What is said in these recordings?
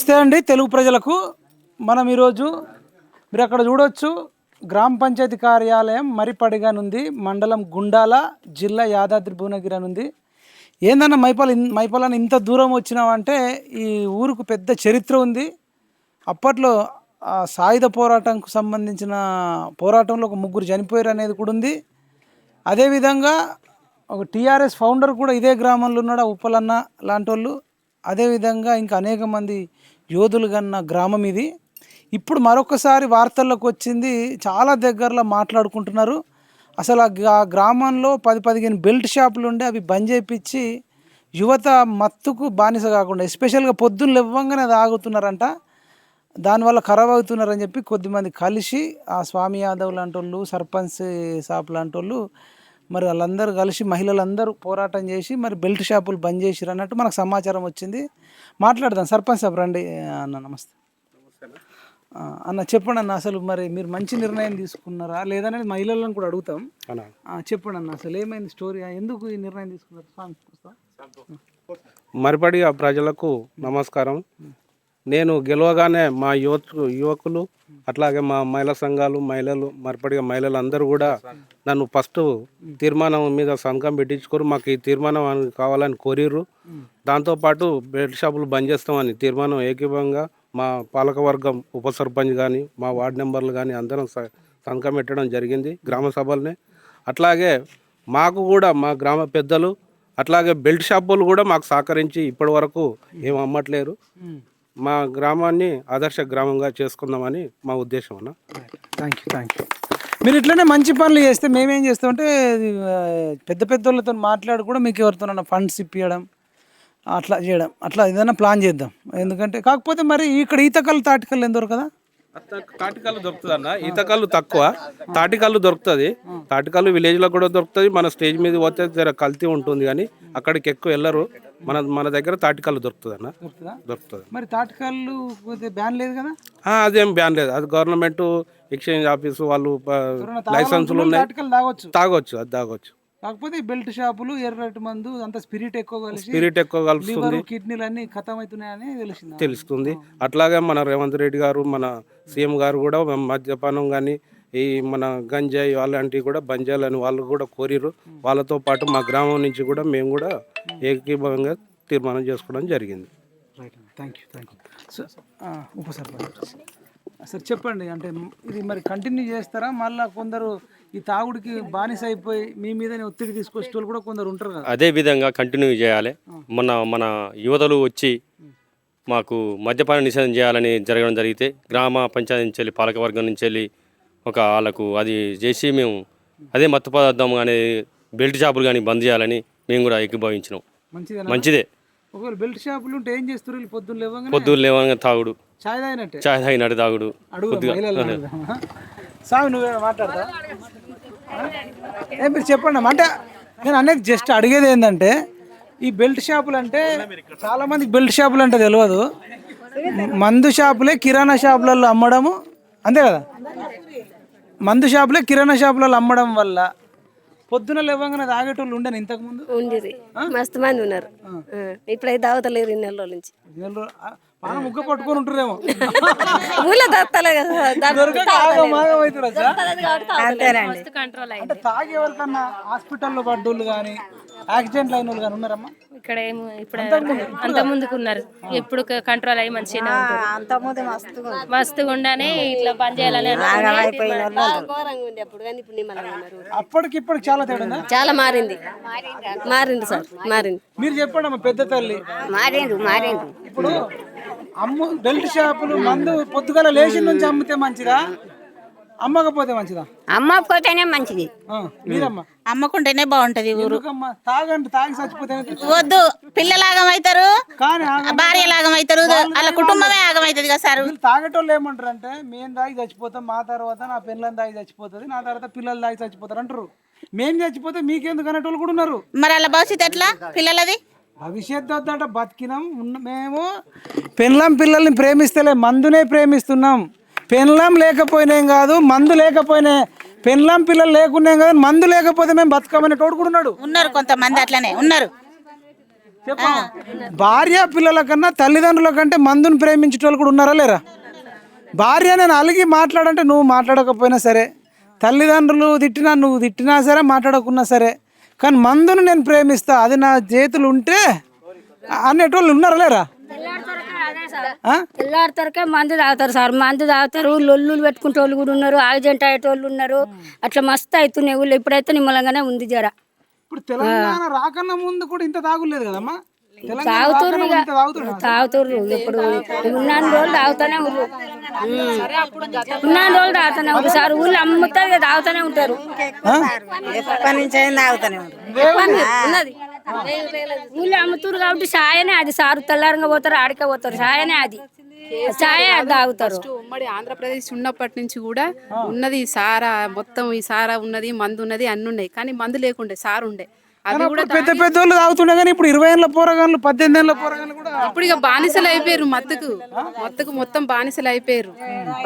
నమస్తే అండి తెలుగు ప్రజలకు. మనం ఈరోజు మీరు అక్కడ చూడొచ్చు గ్రామ పంచాయతీ కార్యాలయం మరిపడిగానుంది, మండలం గుండాల, జిల్లా యాదాద్రి భువనగిరి అనుంది. ఏందన్న మైపాలని ఇంత దూరం వచ్చినామంటే ఈ ఊరుకు పెద్ద చరిత్ర ఉంది. అప్పట్లో సాయుధ పోరాటంకు సంబంధించిన పోరాటంలో ఒక ముగ్గురు చనిపోయారు అనేది కూడా ఉంది. అదేవిధంగా ఒక టీఆర్ఎస్ ఫౌండర్ కూడా ఇదే గ్రామంలో ఉన్నాడు, ఉప్పలన్న లాంటి వాళ్ళు. అదేవిధంగా ఇంకా అనేక మంది యోధులు కన్న గ్రామం ఇది. ఇప్పుడు మరొకసారి వార్తల్లోకి వచ్చింది, చాలా దగ్గరలో మాట్లాడుకుంటున్నారు. అసలు ఆ గ్రామంలో 10-15 బెల్ట్ షాపులు ఉండే అవి బంద్ చేయించి యువత మత్తుకు బానిస కాకుండా, ఎస్పెషల్గా పొద్దున్న ఇవ్వంగానే అది ఆగుతున్నారంట. దానివల్ల ఖరాబ్ అవుతున్నారని చెప్పి కొద్దిమంది కలిసి ఆ స్వామి యాదవ్ లాంటి వాళ్ళు, సర్పంచ్ సాప్ లాంటి వాళ్ళు, మరి వాళ్ళందరూ కలిసి మహిళలందరూ పోరాటం చేసి మరి బెల్ట్ షాపులు బంద్ చేసిరు అన్నట్టు మనకు సమాచారం వచ్చింది. మాట్లాడదాం. సర్పంచ్ సాబ్ రండి అన్న. నమస్తే అన్న. చెప్పండి అన్న, అసలు మరి మీరు మంచి నిర్ణయం తీసుకున్నారా లేదనేది మహిళలను కూడా అడుగుతాం. చెప్పండి అన్న, అసలు ఏమైంది స్టోరీ, ఎందుకు ఈ నిర్ణయం తీసుకున్నారు? మరిపడి ప్రజలకు నమస్కారం. నేను గెలవగానే మా యువకులు అట్లాగే మా మహిళా సంఘాలు, మరిపడిగా మహిళలు అందరూ కూడా నన్ను ఫస్ట్ తీర్మానం మీద సంతకం పెట్టించుకోరు. మాకు ఈ తీర్మానం కావాలని కోరిర్రు. దాంతోపాటు బెల్ట్ షాపులు బంద్ చేస్తామని తీర్మానం ఏకీభంగా మా పాలకవర్గం, ఉప సర్పంచ్ కానీ మా వార్డు మెంబర్లు కానీ అందరం సంతకం పెట్టడం జరిగింది గ్రామ సభలనే. అట్లాగే మాకు కూడా మా గ్రామ పెద్దలు అట్లాగే బెల్ట్ షాపులు కూడా మాకు సహకరించి ఇప్పటి వరకు ఏం అమ్మట్లేరు. మా గ్రామాన్ని ఆదర్శ గ్రామంగా చేసుకుందామని మా ఉద్దేశం అన్న. Thank you. మీరు ఇట్లనే మంచి పనులు చేస్తే మేమేం చేస్తామంటే పెద్ద వాళ్ళతో మాట్లాడి కూడా మీకు ఎవరితోనన్నా ఫండ్స్ ఇప్పించడం, అట్లా చేయడం, అట్లా ఏదైనా ప్లాన్ చేద్దాం. ఎందుకంటే కాకపోతే మరి ఇక్కడ ఈతకల్లు తాటికల్లు ఎందుకు కదా? తాటికల్లు దొరుకుతుంది అన్న, ఈతకల్లు తక్కువ, తాటికల్లు దొరుకుతుంది. తాటికల్లు విలేజ్లో కూడా దొరుకుతుంది. మన స్టేజ్ మీద పోతే జర కల్తీ ఉంటుంది కానీ అక్కడికి ఎక్కువ వెళ్ళరు. మన దగ్గర తాటికల్లు దొరుకుతుంది అన్న, దొరుకుతుంది. మరి తాటికల్లు బ్యాన్ లేదు కదా? అదేం బ్యాన్ లేదు. అది గవర్నమెంట్ ఎక్స్చేంజ్ ఆఫీసు వాళ్ళు లైసెన్సులు ఉన్నాయి, తాగొచ్చు, అది తాగొచ్చు. కాకపోతే బెల్ట్ షాపులు, ఎర్రటి మందు, అంత స్పిరిట్ ఎక్కువ కలుస్తుంది, కిడ్నీలు అన్ని ఖతం అవుతున్నాయని తెలుస్తుంది. అట్లాగే మన రేవంత్ రెడ్డి గారు, మన సీఎం గారు కూడా మద్యపానం కానీ ఈ మన గంజాయి అలాంటివి కూడా బంద్ చేయాలని వాళ్ళు కూడా కోరిరు. వాళ్ళతో పాటు మా గ్రామం నుంచి కూడా మేము కూడా ఏకీభవంగా తీర్మానం చేసుకోవడం జరిగింది. Thank you. ఉప సర్పంచ్ సార్ చెప్పండి, అంటే ఇది మరి కంటిన్యూ చేస్తారా? మళ్ళీ కొందరు ఈ తాగుడికి బానిస అయిపోయి మీ మీదనే ఒత్తిడి తీసుకొచ్చే వాళ్ళు కూడా కొందరు ఉంటారు కదా? అదే విధంగా కంటిన్యూ చేయాలి. మన యువతలు వచ్చి మాకు మద్యపాన నిషేధం చేయాలని జరగడం జరిగితే గ్రామ పంచాయతీ నుంచి వెళ్ళి, పాలకవర్గం నుంచి వెళ్ళి వాళ్ళకు అది చేసి మేము అదే మత్తు పదార్థం కానీ బెల్ట్ షాపులు కానీ బంద్ చేయాలని మేము కూడా ఏకీభవించినాం. మంచిదే. ఒకవేళ బెల్ట్ షాపులు ఉంటే ఏం చేస్తారు? పొద్దున్న లేవగా తాగుడు, చాయ్ తాగినట్టు తాగుడు. సామి నువ్వేనా మాట్లాడతా? మీరు చెప్పండి. అంటే నేను అనేది జస్ట్ అడిగేది ఏంటంటే, ఈ బెల్ట్ షాపులు అంటే చాలా మందికి బెల్ట్ షాపులు అంటే తెలియదు. మందు షాపులే కిరాణా షాపులలో అమ్మడము, అంతే కదా? మందు షాపులే కిరాణా షాపులలో అమ్మడం వల్ల పొద్దున లేవగానే తాగేటోళ్ళు ఉండేది ఇంతకు ముందు ఉండేది, మస్తు మంది ఉన్నారు. ఇప్పుడైతే తాగుతలేరు 2 నెలల నుంచి. ముగ్గ పట్టుకొని ఉంటారేమో. అంటే తాగి ఎవరికన్నా హాస్పిటల్లో పడ్డోళ్ళు కానీ యాక్సిడెంట్ అయిన వాళ్ళు కానీ ఉన్నారమ్మా? ఇక్కడ ఇప్పుడు అంత ముందుకు ఉన్నారు, ఎప్పుడు కంట్రోల్ అయ్యి మంచిగా మస్తుగా ఉండనే ఇట్లా బంద్ చేయాలని. అప్పటికి ఇప్పుడు చాలా తేడా, చాలా మారింది సార్, మారింది. మీరు చెప్పండి అమ్మా, పెద్ద తల్లి. మారింది. ఇప్పుడు బెల్ట్ షాపులు మందు పొద్దుగల లేచి నుంచి అమ్మితే మంచిదా, అమ్మకపోతే మంచిదా? అమ్మకపోతేనే మంచిది. మీరమ్మా? అమ్మకుంటేనే బాగుంటది ఊరు. తాగి చచ్చిపోతే వద్దు, పిల్లలు ఆగమవుతారు, భార్యలు ఆగమవుతారు, వాళ్ళ కుటుంబమే ఆగమవుతుంది కదా సార్. తాగేటోళ్ళు ఏమంటారు అంటే, మేము తాగి చచ్చిపోతాం, మా తర్వాత నా పిల్లలు తాగి చచ్చిపోతుంది, నా తర్వాత పిల్లలు తాగి చచ్చిపోతారు అంటారు. మేము చచ్చిపోతే మీకెందుకు అనేటోళ్ళు కూడా ఉన్నారు. మరి అలా భవిష్యత్తు ఎట్లా పిల్లలది? భవిష్యత్తు వద్దట, బతికినాం మేము. పిల్లల్ని ప్రేమిస్తలే, మందునే ప్రేమిస్తున్నాం. పెళ్ళం లేకపోయినాం కాదు, మందు లేకపోయినా, పెళ్ళం పిల్లలు లేకున్నాం కాదు, మందు లేకపోతే మేము బతకమనే తోడు కూడా ఉన్నారు కొంతమంది, అట్లనే ఉన్నారు. చెప్పమ్మా. భార్య పిల్లల కన్నా తల్లిదండ్రుల కంటే మందుని ప్రేమించేటోళ్ళు కూడా ఉన్నారా లేరా? భార్య నేను అలిగి మాట్లాడంటే నువ్వు మాట్లాడకపోయినా సరే, తల్లిదండ్రులు తిట్టినా నువ్వు తిట్టినా సరే, మాట్లాడకున్నా సరే, కానీ మందును నేను ప్రేమిస్తా, అది నా చేతులు ఉంటే అనేటోళ్ళు ఉన్నారా లేరా? తెల్లారితరకే మందు తాగుతారు సార్, మందు తాగుతారు, లొల్లులు పెట్టుకుంటే వాళ్ళు కూడా ఉన్నారు, యాక్సిడెంట్ అయ్యేటోళ్ళు ఉన్నారు. అట్లా మస్తు అవుతున్నాయి ఊళ్ళో. ఇప్పుడైతే నిమ్మలంగానే ఉంది జర. ఇప్పుడు తెలంగాణ రాకన్నా ముందు కూడా ఇంత తాగులేదు కదమ్మా. తాగుతుర్రు ఇక, తాగుతుర్రు. ఇప్పుడు ఉన్నాను రోజులు తాగుతానే ఉర్రు, ఉన్నాను రోజులు తాగుతానే ఉంటారు సార్. ఊళ్ళో అమ్ముతారు ఇక తాగుతానే ఉంటారు. ఉన్నది ఊళ్ళో అమ్ముతారు కాబట్టి సాయనే అది సారు. తెల్లారంగా పోతారు, ఆడికే పోతారు, సాయనే అది చాయే అది తాగుతారు. ఉమ్మడి ఆంధ్రప్రదేశ్ ఉన్నప్పటి నుంచి కూడా ఉన్నది సారా, మొత్తం ఈ సారా ఉన్నది, మందు ఉన్నది, అన్ని ఉన్నాయి. కానీ మందు లేకుండే సారు ఉండే. అది కూడా పెద్ద పెద్ద వాళ్ళు తాగుతుండే, కానీ ఇప్పుడు 20 ఏళ్ళ పోరగాళ్ళు 18 ఏళ్ళ పోరగాళ్ళు కూడా ఇప్పుడు ఇక బానిసలు అయిపోయారు. మత్తుకు మొత్తం బానిసలు అయిపోయారు,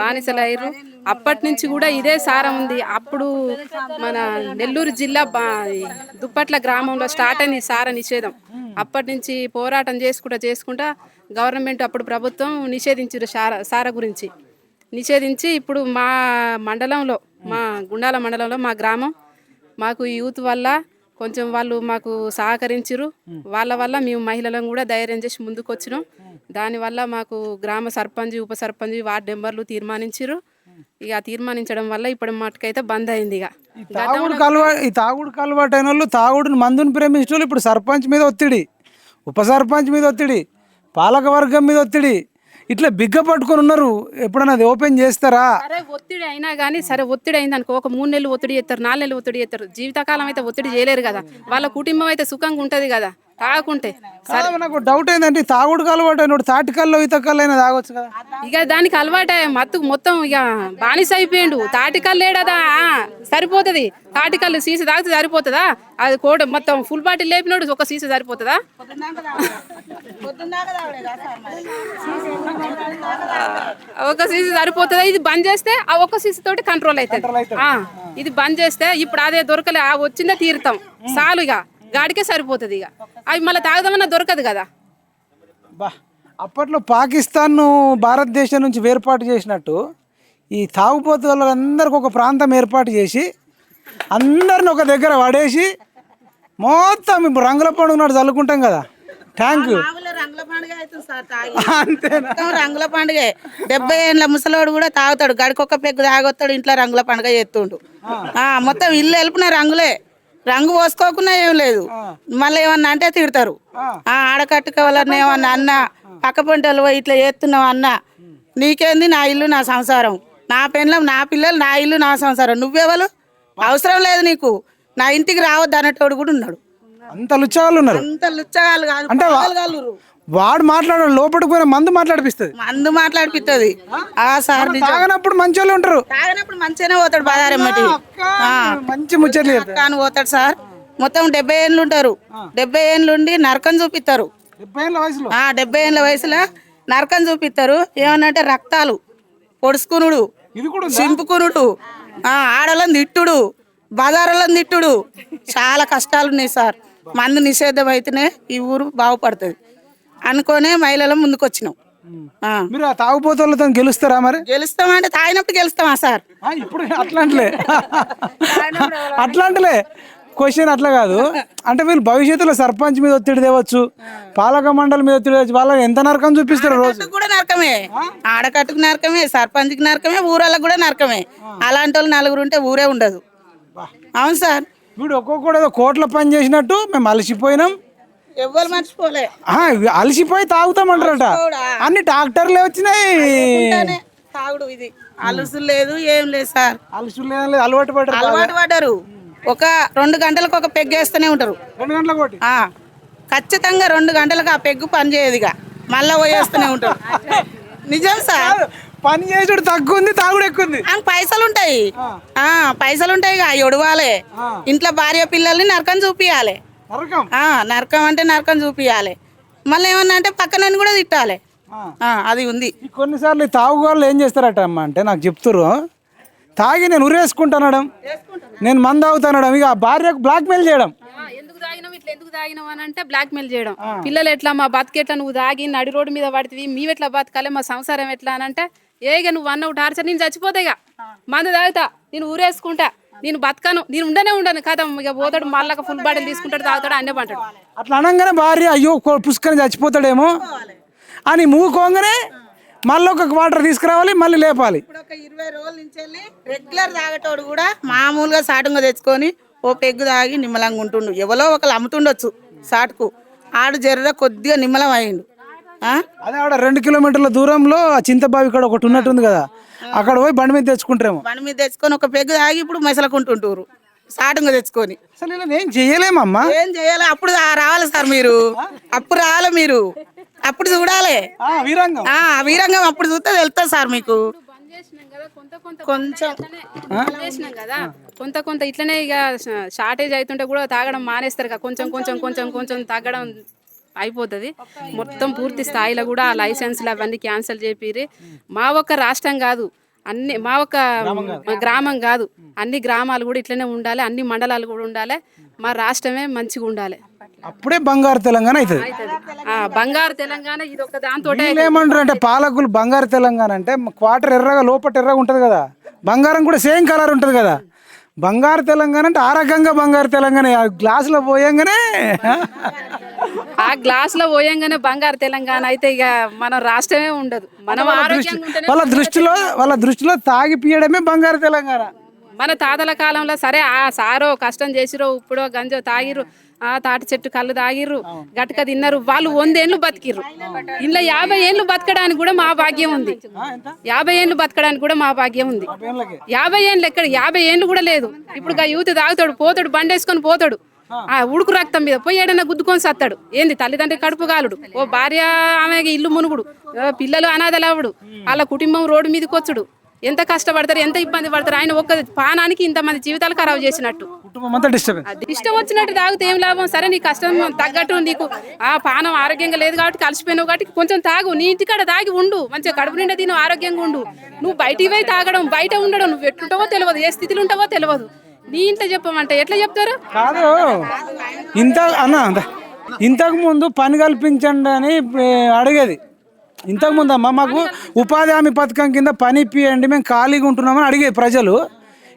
బానిసలు అయ్యారు. అప్పటి నుంచి కూడా ఇదే సారం ఉంది. అప్పుడు మన నెల్లూరు జిల్లా దుప్పట్ల గ్రామంలో స్టార్ట్ అయింది సార నిషేధం. అప్పటి నుంచి పోరాటం చేసుకుంటా గవర్నమెంట్ అప్పుడు ప్రభుత్వం నిషేధించారు సార గురించి. నిషేధించి ఇప్పుడు మా మండలంలో, మా గుండాల మండలంలో, మా గ్రామం, మాకు యూత్ వల్ల కొంచెం వాళ్ళు మాకు సహకరించారు. వాళ్ళ వల్ల మేము మహిళలను కూడా ధైర్యం చేసి ముందుకు వచ్చినాం. దానివల్ల మాకు గ్రామ సర్పంచ్, ఉప సర్పంచ్, వార్డు మెంబర్లు తీర్మానించారు. ఇక తీర్మానించడం వల్ల ఇప్పుడు మటుకైతే బంద్ అయింది. ఇక తాగుడుకు అలవాటు అయిన వాళ్ళు, తాగుడుని మందుని ప్రేమించిన వాళ్ళు ఇప్పుడు సర్పంచ్ మీద ఒత్తిడి, ఉప సర్పంచ్ మీద ఒత్తిడి, పాలక వర్గం మీద ఒత్తిడి, ఇట్లా బిగ్గ పట్టుకొని ఉన్నారు. ఎప్పుడన్నా అది ఓపెన్ చేస్తారా? సరే ఒత్తిడి అయినా కానీ, సరే ఒత్తిడి అయింది అనుకో, ఒక 3 నెలలు ఒత్తిడి చేస్తారు, 4 నెలలు ఒత్తిడి చేస్తారు. జీవితకాలం అయితే ఒత్తిడి చేయలేరు కదా. వాళ్ళ కుటుంబం అయితే సుఖంగా ఉంటది కదా తాగుకుంటే. నాకు డౌట్ ఏంటంటే తాగుడుకు అలవాటు అయినోడు తాటికల్లో ఈతకల్లో అయినా తాగొచ్చు కదా. ఇక దానికి అలవాటే, మత్తుకు మొత్తం ఇక బానిస అయిపోయిండు. తాటికల్లు ఏడదా సరిపోతుంది. తాటికల్లు సీసీ తాగితే సరిపోతుందా? అది కోట మొత్తం ఫుల్ బాటిల్ లేపినోడు ఒక సీసీ సరిపోతుందా? ఒక సీసీ సరిపోతుందా? ఇది బంద్ చేస్తే ఆ ఒక్క సీసీ తోటి కంట్రోల్ అవుతుంది. ఇది బంద్ చేస్తే ఇప్పుడు అదే దొరకలే, ఆ వచ్చిందే తీరుతాం చాలు. ఇక గాడికే సరిపోతుంది. ఇక అవి మళ్ళీ తాగదామన్నా దొరకదు కదా. అప్పట్లో పాకిస్తాన్ను భారతదేశం నుంచి వేర్పాటు చేసినట్టు ఈ తాగుపోతు వాళ్ళందరికీ ఒక ప్రాంతం ఏర్పాటు చేసి అందరిని ఒక దగ్గర పడేసి మొత్తం ఇప్పుడు రంగుల పండుగ నాడు చల్లుకుంటాం కదా. Thank you. రంగుల పండుగ అవుతుంది సార్. అంతేనా? రంగుల పండుగ 70 ఏళ్ళ ముసలోడు కూడా తాగుతాడు. గడికొక్క పెగ్గు తాగొస్తాడు, ఇంట్లో రంగుల పండుగ చేస్తుండు. మొత్తం ఇల్లు వెళ్ళిన రంగులే, రంగు పోసుకోకుండా ఏం లేదు. మళ్ళీ ఏమన్నా అంటే తిడతారు. ఆడకట్టుకోవాలని ఏమన్నా అన్న, పక్క పంటలు ఇట్లా చేస్తున్నావు అన్న, నీకేంది, నా ఇల్లు నా సంసారం, నా పెళ్ళం నా పిల్లలు నా ఇల్లు నా సంసారం, నువ్వెవరు, అవసరం లేదు నీకు, నా ఇంటికి రావద్దు అనేటోడు కూడా ఉన్నాడు. అంత లుచ్చగాళ్ళు ఉన్నారు. అంత లుచ్చగాళ్ళు కాదు, అంటే వాడు మాట్లాడాడు, లోపలికి పోయిన మందు మాట్లాడిపిస్తుంది. మందు మాట్లాడిపిస్తుంది. సార్ తాగనప్పుడు మంచి వాళ్ళు ఉంటారు, తాగినప్పుడు మంచిగానే పోతాడు బజారెమ్మటి, మంచి ముచ్చట్లు కానీ పోతాడు సార్. మొత్తం 70 ఏళ్ళు ఉంటారు. 70 ఏళ్ళు ఉండి నరకం చూపిస్తారు. 70 ఏళ్ళ వయసులో నరకం చూపిస్తారు. ఏమన్నంటే రక్తాలు పొడుచుకునుడు, చింపుకునుడు, ఆడలను తిట్టుడు, బజారులను తిట్టుడు, చాలా కష్టాలు ఉన్నాయి సార్. మందు నిషేధం అయితేనే ఈ ఊరు బాగుపడుతుంది అనుకోనే మహిళలు ముందుకు వచ్చినాం. మీరు ఆ తాగుపోతులతో గెలుస్తారా? మరి గెలుస్తామంటే తాగినప్పుడు గెలుస్తామా సార్? ఇప్పుడు అట్లాంటిలే క్వశ్చన్ అట్లా కాదు. అంటే వీళ్ళు భవిష్యత్తులో సర్పంచ్ మీద ఒత్తిడి తేవచ్చు, పాలక మండలి మీద ఒత్తిడి తేవచ్చు. వాళ్ళకి ఎంత నరకం చూపిస్తారు రోజు కూడా నరకమే, ఆడకట్టుకు నరకమే, సర్పంచ్కి నరకమే, ఊరాలకు కూడా నరకమే. అలాంటి వాళ్ళు 4 ఉంటే ఊరే ఉండదు. అవును సార్. వీడు ఒక్కొక్కడు ఏదో కోట్ల పని చేసినట్టు మేము అలసిపోయినాం, ఎవ్వరు మర్చిపోలే, అలసిపోయి తాగుతామంటారట. అన్ని ట్రాక్టర్లే వచ్చినాయి. తాగుడు ఇది అలుసు లేదు, ఏం లేదు సార్. అలసు లేదు, అలవాటు పడ్డారు. ఒక 2 గంటలకు ఒక పెగ్గు వేస్తూనే ఉంటారు. 2 గంటలకు ఒకటి ఖచ్చితంగా 2 గంటలకు ఆ పెగ్గు పని చేయదు. ఇక మళ్ళా పోయేస్తూనే ఉంటారు. నిజం సార్. పని చేసుడు తక్కువ ఉంది, తాగుడు ఎక్కువ ఉంది. పైసలు ఉంటాయి, పైసలు ఉంటాయి. ఇక ఒడవాలి, ఇంట్లో భార్య పిల్లల్ని నరకం చూపియాలి. నరకం అంటే నరకం చూపియాలి. మళ్ళీ ఏమన్నా అంటే పక్కన కూడా తిట్టాలి. అది ఉంది. కొన్నిసార్లు తాగుగోళ్ళు ఏం చేస్తారట అమ్మ అంటే నాకు చెప్తారు, తాగి నేను ఉరేసుకుంటానడం, నేను మందు అవుతానడం, ఇక భార్యకు బ్లాక్ మెయిల్ చేయడం. తాగినావు అని అంటే బ్లాక్ మెయిల్ చేయడం, పిల్లలు ఎట్లా మా బతికెట్లా, నువ్వు తాగి నడి రోడ్డు మీద పడితే మేము ఎట్లా బతకాలి, మా సంసారం ఎట్లా అని అంటే ఏగ నువ్వు అన్నవు టార్చర్, నేను చచ్చిపోతాయిగా, మందు తాగుతా, నేను ఊరేసుకుంటా, నేను బతకను, నేను ఉండను కదా, ఇక పోతాడు మళ్ళీ ఫుల్ బాటిల్ తీసుకుంటాడు, తాగుతాడు, అన్నే పంటాడు. అట్లా అనగానే భార్య అయ్యో పుష్కని చచ్చిపోతాడేమో అని మూకోగానే మళ్ళీ ఒక వాటర్ తీసుకురావాలి, మళ్ళీ లేపాలి. ఇప్పుడు ఒక 20 రోజుల నుంచి వెళ్ళి రెగ్యులర్ తాగేటోడు కూడా మామూలుగా సాటుగా తెచ్చుకొని ఓ పెగ్గు తాగి నిమ్మలంగా ఉంటుండు. ఎవరో ఒకరు అమ్ముతుండొచ్చు సాటుకు, ఆడు జర్ర కొద్దిగా నిమ్మలం అయ్యిండు. అదే ఆడ 2 కిలోమీటర్ల దూరంలో చింతబావి ఇక్కడ ఒకటి ఉన్నట్టుంది కదా, అక్కడ పోయి బండి మీద తెచ్చుకుంటారేమో. బండి మీద తెచ్చుకొని ఒక పెగ్గు తాగి ఇప్పుడు మెసలకుంటుంటారు సాటుగా తెచ్చుకొని. అసలు ఇలా ఏం చేయలేమమ్మా, ఏం చేయాలి, అప్పుడు రావాలి సార్ మీరు, అప్పుడు రావాలి మీరు, అప్పుడు చూడాలి వీరంగం, అప్పుడు చూస్తే వెళ్తా సార్ మీకు. కొంచెం చేసినాం కదా, కొంత ఇట్లనే ఇక షార్టేజ్ అవుతుంటే కూడా తాగడం మానేస్తారు కదా, కొంచెం కొంచెం కొంచెం కొంచెం తగ్గడం అయిపోతుంది. మొత్తం పూర్తి స్థాయిలో కూడా ఆ లైసెన్స్లు అవన్నీ క్యాన్సిల్ చేపిరి. మా ఒక్క రాష్ట్రం కాదు, అన్ని మా ఒక్క గ్రామం కాదు, అన్ని గ్రామాలు కూడా ఇట్లనే ఉండాలి, అన్ని మండలాలు కూడా ఉండాలి, మా రాష్ట్రమే మంచిగా ఉండాలి. అప్పుడే బంగారు తెలంగాణ అవుతుంది. బంగారు తెలంగాణ ఇది ఒక దాంతో ఏమంటారు అంటే పాలకులు బంగారు తెలంగాణ అంటే క్వార్టర్ ఎర్రగా లోపల ఎర్రగా ఉంటుంది కదా, బంగారం కూడా సేమ్ కలర్ ఉంటుంది కదా. బంగారు తెలంగాణ అంటే ఆ రకంగా బంగారు తెలంగాణ గ్లాసులో పోయంగానే ఆ గ్లాసులో పోయంగానే బంగారు తెలంగాణ అయితే ఇక మన రాష్ట్రమే ఉండదు. మనం వాళ్ళ దృష్టిలో తాగి పీయడమే బంగారు తెలంగాణ. మన తాతల కాలంలో సరే ఆ సారో కష్టం చేసిరో ఇప్పుడో గంజో తాగిర్రు, ఆ తాటి చెట్టు కళ్ళు తాగిర్రు, గట్క తిన్నారు, వాళ్ళు 100 ఏళ్ళు బతికిర్రు. ఇంట్లో 50 ఏళ్ళు బతకడానికి కూడా మా భాగ్యం ఉంది, 50 ఏళ్ళు బతకడానికి కూడా మా భాగ్యం ఉంది. 50 ఏళ్ళు ఎక్కడ, 50 ఏళ్ళు కూడా లేదు. ఇప్పుడు యూత్ తాగుతాడు, పోతాడు, బండి వేసుకొని పోతాడు, ఆ ఉడుకు రక్తం మీద పోయి ఏడన్నా గుద్దుకొని సత్తాడు. ఏంది తల్లిదండ్రి కడుపు కాలుడు, ఓ భార్య ఆమెకి ఇల్లు మునుగుడు, పిల్లలు అనాథలు అవ్వడు, వాళ్ళ కుటుంబం రోడ్డు మీదకి వచ్చుడు. ఎంత కష్టపడతారు, ఎంత ఇబ్బంది పడతారు. ఆయన ఒక్క పానానికి ఇంతమంది జీవితాలు ఖరాబ్ చేసినట్టు, ఇష్టం వచ్చినట్టు తాగితే ఏం లాభం. సరే నీ కష్టం తగ్గట్టు నీకు ఆ పానం ఆరోగ్యంగా లేదు కాబట్టి కలిసిపోయినావు కాబట్టి కొంచెం తాగు, నీ ఇంటికాడ తాగి ఉండు, మంచిగా కడుపు నిండా తిను, ఆరోగ్యంగా ఉండు. నువ్వు బయటికి పోయి తాగడం, బయట ఉండడం, నువ్వు ఎట్లుంటావో తెలియదు, ఏ స్థితిలో ఉంటావో తెలియదు. నీ ఇంట్లో చెప్పమంటే ఎట్లా చెప్తారు? కాదు ఇంతకు ముందు పని కల్పించండి అని అడిగేది. ఇంతకుముందు అమ్మ మాకు ఉపాధి హామీ పథకం కింద పని ఇప్పియండి, మేము ఖాళీగా ఉంటున్నామని అడిగేది ప్రజలు.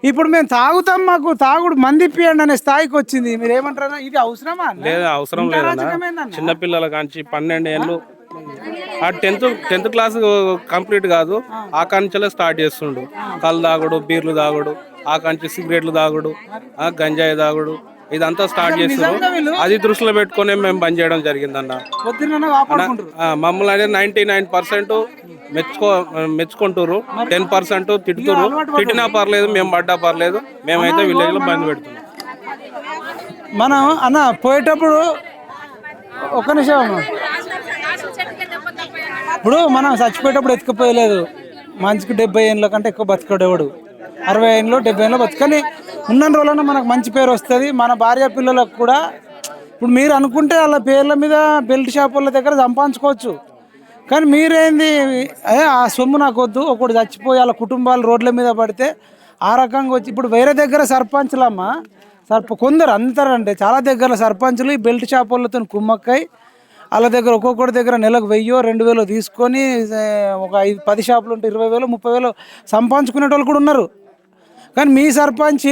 ఇప్పుడు మేము తాగుతాం, మాకు తాగుడు మంది ఇప్పియండి అనే స్థాయికి వచ్చింది. మీరు ఏమంటారా, ఇది అవసరమా? లేదా అవసరం లేదన్నా. చిన్నపిల్లల కాంచి 12 ఏళ్ళు ఆ 10th క్లాస్ కంప్లీట్ కాదు, ఆ కాంచెలే స్టార్ట్ చేస్తుండు. కళ్ళు తాగుడు, బీర్లు తాగుడు, ఆ కాంచి సిగరెట్లు తాగుడు, గంజాయి తాగుడు, ఇదంతా స్టార్ట్ చేస్తారు. అది దృష్టిలో పెట్టుకునే మేము బంద్ చేయడం జరిగిందన్న. మమ్మల్ని 99% మెచ్చుకుంటారు, 10% తిట్టుతారు. తిట్టినా పర్లేదు, మేము పడ్డా పర్లేదు, మేమైతే విలేజ్ లో బంద్ పెడుతున్నాం. మనం అన్న పోయేటప్పుడు ఒక నిమిషం, ఇప్పుడు మనం చచ్చిపోయేటప్పుడు ఎత్తుకుపోయలేదు. మనిషికి 70 ఏళ్ళ కంటే ఎక్కువ బతికడేవాడు, 60 ఏళ్ళు 70 ఏళ్ళు బతుకని ఉన్న రోజున మనకు మంచి పేరు వస్తుంది. మన భార్య పిల్లలకు కూడా ఇప్పుడు మీరు అనుకుంటే వాళ్ళ పేర్ల మీద బెల్ట్ షాప్ వాళ్ళ దగ్గర సంపాదించుకోవచ్చు. కానీ మీరేంది ఆ సొమ్ము నాకు వద్దు, ఒకటి చచ్చిపోయి వాళ్ళ కుటుంబాలు రోడ్ల మీద పడితే ఆ రకంగా వచ్చి ఇప్పుడు వేరే దగ్గర సర్పంచ్లమ్మ కొందరు అంటారంటే చాలా దగ్గర సర్పంచులు ఈ బెల్ట్ షాప్ వాళ్ళతో కుమ్మక్కై వాళ్ళ దగ్గర ఒక్కొక్కటి దగ్గర నెలకు 1000-2000 తీసుకొని ఒక 10 షాపులు ఉంటే 20,000-30,000 సంపాదించుకునే వాళ్ళు కూడా ఉన్నారు. కానీ మీ సర్పంచ్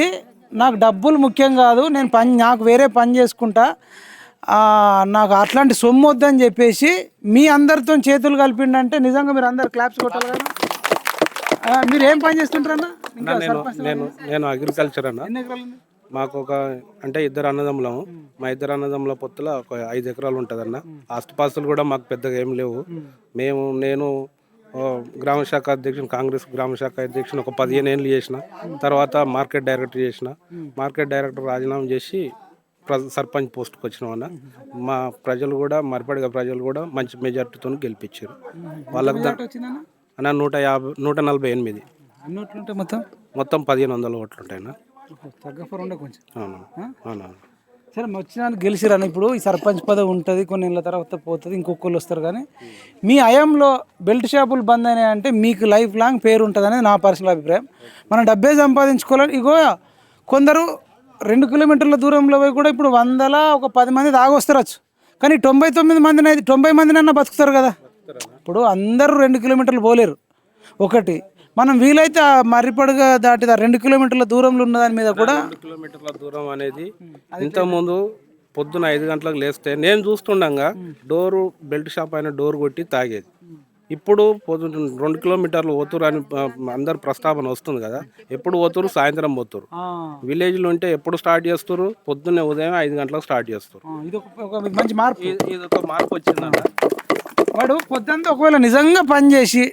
నాకు డబ్బులు ముఖ్యం కాదు, నేను నాకు వేరే పని చేసుకుంటా, నాకు అట్లాంటి సొమ్ము వద్దని చెప్పేసి మీ అందరితో చేతులు కలిపిండంటే నిజంగా మీరు అందరు క్లాప్స్ కొట్టాలి కదా. మీరు ఏం పని చేస్తుంటారన్నా? నేను అగ్రికల్చర్ అన్న. మాకు అంటే 2 అన్నదమ్ములము. మా 2 అన్నదమ్ముల పొత్తుల ఒక 5 ఎకరాలు ఉంటుందన్న. ఆస్తుపాస్తులు కూడా మాకు పెద్దగా ఏం లేవు. నేను గ్రామశాఖ అధ్యక్షుడు, కాంగ్రెస్ గ్రామశాఖ అధ్యక్షుడు ఒక 15 ఏళ్ళు చేసిన. తర్వాత మార్కెట్ డైరెక్టర్ చేసిన. మార్కెట్ డైరెక్టర్ రాజీనామా చేసి సర్పంచ్ పోస్ట్కి వచ్చినాం అన్న. మా ప్రజలు కూడా మరిపడిగా ప్రజలు కూడా మంచి మెజార్టీతో గెలిపించారు. వాళ్ళకి అన్న 148 మొత్తం 1500 ఓట్లు ఉంటాయన్న. సరే వచ్చిన గెలిచిరాను. ఇప్పుడు ఈ సర్పంచ్ పదవి ఉంటుంది, కొన్ని నెలల తర్వాత పోతుంది, ఇంకొకళ్ళు వస్తారు. కానీ మీ హయాంలో బెల్ట్ షాపులు బంద్ అయినాయి అంటే మీకు లైఫ్ లాంగ్ పేరు ఉంటుంది అనేది నా పర్సనల్ అభిప్రాయం. మనం డబ్బే సంపాదించుకోవాలి. ఇగో కొందరు 2 కిలోమీటర్ల దూరంలో పోయి కూడా ఇప్పుడు 110 మంది తాగొస్తారచ్చు, కానీ 90 మందినన్నా బతుకుతారు కదా. ఇప్పుడు అందరూ 2 కిలోమీటర్లు పోలేరు. ఒకటి మనం వీలైతే ఆ మర్రిపడుగా దాటి 2 కిలోమీటర్ల దూరంలో ఉన్న దాని మీద కూడా 2 కిలోమీటర్ల దూరం అనేది ఇంతకుముందు పొద్దున 5 గంటలకు లేస్తే నేను చూస్తుండగా బెల్ట్ షాప్ అయిన డోర్ కొట్టి తాగేది. ఇప్పుడు 2 కిలోమీటర్లు పోతురు అని అందరు ప్రస్తావన వస్తుంది కదా. ఎప్పుడు పోతురు? సాయంత్రం పోతురు. విలేజ్లో ఉంటే ఎప్పుడు స్టార్ట్ చేస్తారు? పొద్దున్నే ఉదయం 5 గంటలకు స్టార్ట్ చేస్తారు. ఇది ఒక మంచి మార్పు. ఇది ఒక మార్పు వచ్చిందన్న. వాడు పొద్దుంతా ఒకవేళ నిజంగా పని చేసి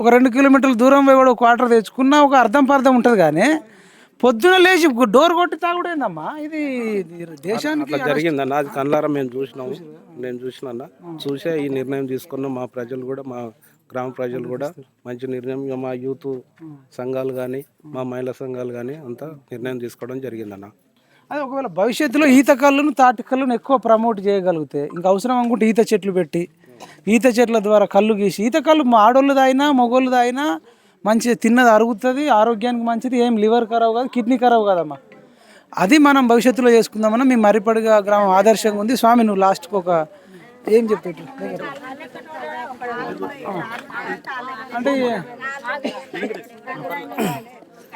ఒక 2 కిలోమీటర్ల దూరం పోయి కూడా ఒక క్వార్టర్ తెచ్చుకున్నా ఒక అర్థం ఉంటుంది, కానీ పొద్దున లేచి డోర్ కొట్టి తాగుడేందమ్మా? ఇది దేశానికి అట్లా జరిగిందన్న. అది కళ్ళారా మేము చూసినాము. నేను చూసినా చూసే ఈ నిర్ణయం తీసుకున్నాం. మా ప్రజలు కూడా, మా గ్రామ ప్రజలు కూడా మంచి నిర్ణయం, మా యూత్ సంఘాలు కానీ మా మహిళా సంఘాలు కానీ అంతా నిర్ణయం తీసుకోవడం జరిగిందన్న. అదే ఒకవేళ భవిష్యత్తులో ఈత కళ్ళను తాటి కళ్ళను ఎక్కువ ప్రమోట్ చేయగలిగితే, ఇంకా అవసరం అనుకుంటే ఈత చెట్లు పెట్టి ఈత చెట్ల ద్వారా కళ్ళు గీసి, ఈత కళ్ళు ఆడోళ్ళు తాగినా మగోళ్ళు తాగినా మంచిగా తిన్నది అరుగుతుంది, ఆరోగ్యానికి మంచిది, ఏం లివర్ ఖరాబ్ కాదు, కిడ్నీ ఖరాబ్ కాదమ్మా. అది మనం భవిష్యత్తులో చేసుకుందామన్నా మీ మర్రిపడిగా గ్రామం ఆదర్శంగా ఉంది. స్వామి, నువ్వు లాస్ట్కి ఒక ఏం చెప్పేట్లు అంటే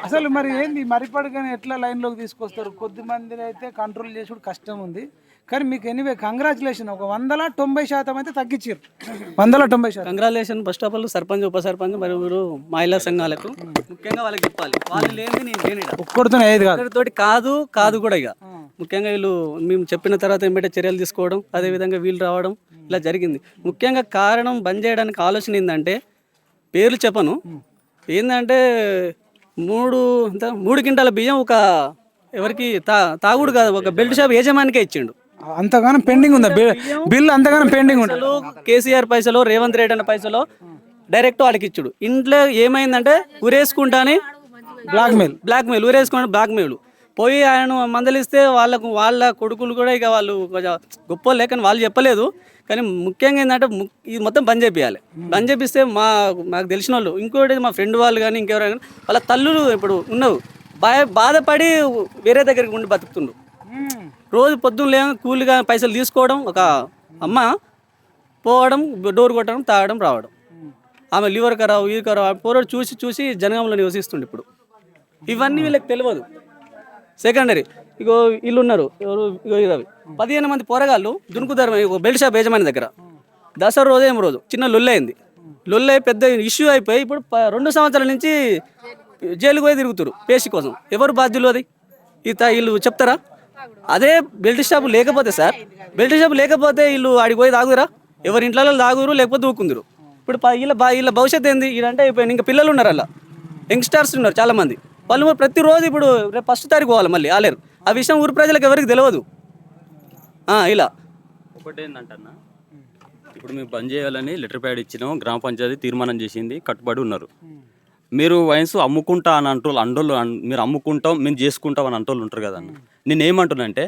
అసలు మరి ఏంది మర్రిపడిగానే ఎట్లా లైన్లోకి తీసుకొస్తారు? కొద్ది మందిని అయితే కంట్రోల్ చేసుడు కష్టం ఉంది, కానీ మీకు ఎనీవే కంగ్రాచులేషన్. ఒక 190% అయితే తగ్గించారు. 190%. Congratulation first of all sarpanch, ఉప సర్పంచ్ మరియు మహిళా సంఘాలకు ముఖ్యంగా వాళ్ళకి చెప్పాలి. వాళ్ళు లేని నేను ఒక్కడితోనే ఏది కాదు, ఒక్కడితోటి కాదు కూడా. ఇక ముఖ్యంగా వీళ్ళు మేము చెప్పిన తర్వాత ఏమిటంటే చర్యలు తీసుకోవడం, అదేవిధంగా వీళ్ళు రావడం ఇలా జరిగింది. ముఖ్యంగా కారణం బంద్ చేయడానికి ఆలోచన ఏంటంటే, పేర్లు చెప్పను, ఏంటంటే 3 క్వింటాల బియ్యం ఒక ఎవరికి తాగుడు కాదు, ఒక బెల్ట్ షాప్ యజమానికే ఇచ్చిండు. అంతగానం పెండింగ్ ఉందా బిల్? అంతగానం పెండింగ్ ఉంది. కేసీఆర్ పైసలు, రేవంత్ రెడ్డి అన్న పైసలు డైరెక్ట్ వాడికి ఇచ్చుడు. ఇంట్లో ఏమైందంటే ఉరేసుకుంటాని బ్లాక్మెయిల్ ఉరేసుకుంటా బ్లాక్మెయిల్ పోయి ఆయన మందలిస్తే వాళ్ళ కొడుకులు కూడా ఇక వాళ్ళు కొంచెం గొప్ప లేకని వాళ్ళు చెప్పలేదు. కానీ ముఖ్యంగా ఏంటంటే ఇది మొత్తం బంద్ చేపియాలి. బంద్ చేపిస్తే మాకు తెలిసిన వాళ్ళు, ఇంకోటి మా ఫ్రెండ్ వాళ్ళు కానీ ఇంకెవరైనా కానీ వాళ్ళ తల్లులు ఇప్పుడు ఉన్నావు బాధపడి వేరే దగ్గరికి ఉండి బతుకుతుండు. రోజు పొద్దున్న లేక కూలిగా పైసలు తీసుకోవడం, ఒక అమ్మ పోవడం, డోర్ కొట్టడం, తాగడం, రావడం. ఆమె లివర్ ఖరాబ్, ఇది ఖరాబ్, పోరాడు చూసి జనగాంలో నివసిస్తుండే. ఇప్పుడు ఇవన్నీ వీళ్ళకి తెలియదు. సెకండరీ ఇగో వీళ్ళు ఉన్నారు ఎవరు, ఇగో 15 మంది పోరగాళ్ళు దునుకుతారు బెల్ట్ షాప్ యజమాని దగ్గర. దసరా రోజు ఏం రోజు చిన్న లొల్లయింది, లొల్లయి పెద్ద ఇష్యూ అయిపోయి ఇప్పుడు 2 సంవత్సరాల నుంచి జైలుకు పోయి తిరుగుతారు పేషి కోసం. ఎవరు బాధ్యులు? అది వీళ్ళు చెప్తారా? అదే బెల్ట్ షాప్ లేకపోతే సార్, బెల్ట్ షాప్ లేకపోతే వీళ్ళు ఆడికి పోయి తాగురా, ఎవరి ఇంట్లో తాగురు, లేకపోతే ఊకుందరు. ఇప్పుడు వీళ్ళ భవిష్యత్తు ఏంది? వీళ్ళంటే అయిపోయింది. ఇంకా పిల్లలు ఉన్నారు, అలా యంగ్స్టర్స్ ఉన్నారు చాలామంది. వాళ్ళు ప్రతిరోజు ఇప్పుడు రేపు 1వ తారీఖు పోవాలి మళ్ళీ ఆలేరు. ఆ విషయం ఊరు ప్రజలకు ఎవరికి తెలియదు. ఇలా ఒకటి ఏంటంటన్నా, ఇప్పుడు మేము బంద్ చేయాలని లెటర్ ప్యాడ్ ఇచ్చినాం, గ్రామ పంచాయతీ తీర్మానం చేసింది, కట్టుబడి ఉన్నారు. మీరు వయసు అమ్ముకుంటా అని అంటోళ్ళు మీరు అమ్ముకుంటాం మేము చేసుకుంటాం అని అంటోళ్ళు ఉంటారు కదన్న. నేను ఏమంటున్నానంటే,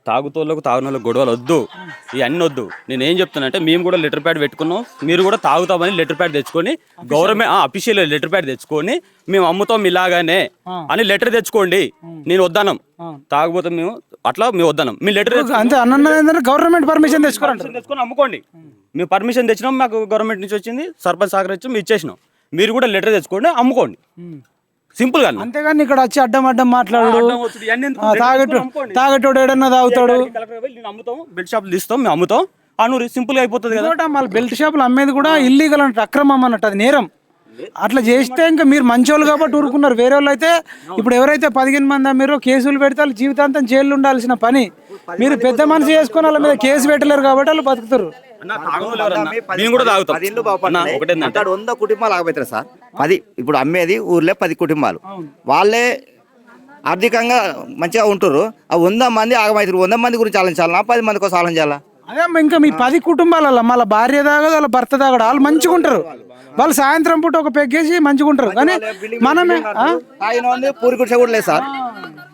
తాగుతోళ్ళకు తాగునోళ్ళకి గొడవలు వద్దు, ఇవన్నీ వద్దు. నేను ఏం చెప్తానంటే, మేము కూడా లెటర్ ప్యాడ్ పెట్టుకున్నాం, మీరు కూడా తాగుతామని లెటర్ ప్యాడ్ తెచ్చుకొని గవర్నమెంట్ అఫీషియల్ లెటర్ ప్యాడ్ తెచ్చుకొని మేము అమ్ముతాం ఇలాగానే అని లెటర్ తెచ్చుకోండి. నేను వద్దానం, తాగుపోతాం మేము, అట్లా మేము వద్దానం. మీ లెటర్ గవర్నమెంట్ పర్మిషన్ తెచ్చుకొని అమ్ముకోండి. మేము పర్మిషన్ తెచ్చినాం, మాకు గవర్నమెంట్ నుంచి వచ్చింది, సర్పంచ్ సహకరించి మేము ఇచ్చేసినాం. మీరు కూడా లెటర్ తెచ్చుకోండి, అమ్ముకోండి, సింపుల్ గా. అంతేగాని ఇక్కడ వచ్చి అడ్డం మాట్లాడు, తాగేటోడు ఏడన్నా తాగుతాడు, అమ్ముతాం, బెల్ట్ షాపులు తీస్తాం, మేము అమ్ముతాం అను, సింపుల్ గా అయిపోతుంది కదా. మళ్ళీ బెల్ట్ షాపులు అమ్మేది కూడా ఇల్లీగల్ అంటే, అక్రమం అన్నట్టు, అది నేరం. అట్లా చేస్తే ఇంకా మీరు మంచోళ్ళు కాబట్టి ఊరుకున్నారు. వేరే వాళ్ళు అయితే ఇప్పుడు ఎవరైతే 15 మంది మీరు కేసులు పెడితే వాళ్ళు జీవితాంతం జైలు ఉండాల్సిన పని, మీరు పెద్ద మనిషి చేసుకుని వాళ్ళ మీద కేసు పెట్టలేరు కాబట్టి వాళ్ళు బతుకుతారు. 100 కుటుంబాలు ఆగబెడతారు సార్. 10 ఇప్పుడు అమ్మేది ఊర్లో 10 కుటుంబాలు, వాళ్ళే ఆర్థికంగా మంచిగా ఉంటారు. ఆ 100 మంది ఆగమవుతారు. 100 మంది గురించి ఆలోచించాలన్నా 10 మంది కోసం ఆలోచించాలా? అదే ఇంకా మీ 10 కుటుంబాలలో మళ్ళీ భార్య తాగదు, వాళ్ళ భర్త తాగడు, వాళ్ళు మంచిగా ఉంటారు. వాళ్ళు సాయంత్రం పూట ఒక పెగ్గేసి మంచిగా ఉంటారు. కానీ మనమే పూరి గుడిసె కూడా లేదు సార్.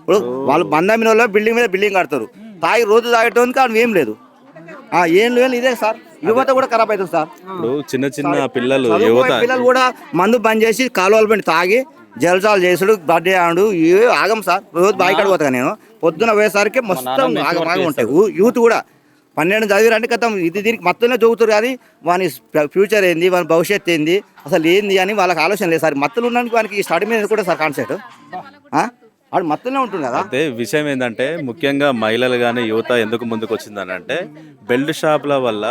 ఇప్పుడు వాళ్ళు బంధమైన వాళ్ళు బిల్డింగ్ మీద బిల్డింగ్ కడతారు, తాగి రోజు తాగటానికి అది ఏం లేదు. ఏం లేదు, ఇదే సార్. యువత కూడా ఖరాబ్ అవుతుంది సార్. ఇప్పుడు చిన్న పిల్లలు పిల్లలు కూడా మందు బంద్ చేసి కాలువలు బండి తాగి జలసాలు చేసుడు బర్త్డే ఆడు ఇవే ఆగం సార్. రోజు బాయికాడ పోతా నేను, పొద్దున పోయేసరికి మొత్తం ఆగం ఉంటాయి. యూత్ కూడా 12 చదివిరంటే కథం ఇది దీనికి మత్తులోనే చదువుతారు, కానీ వాని ఫ్యూచర్ ఏంది, వాని భవిష్యత్తు ఏంది, అసలు ఏంది అని వాళ్ళకి ఆలోచన లేదు సార్. మత్తులు ఉండడానికి వానికి స్టడీ మీద కూడా సార్ కాన్సెప్ట్ వాడు మత్తులోనే ఉంటుంది కదా. అయితే విషయం ఏంటంటే ముఖ్యంగా మహిళలు కానీ యువత ఎందుకు ముందుకు వచ్చిందని అంటే బెల్ట్ షాప్ల వల్ల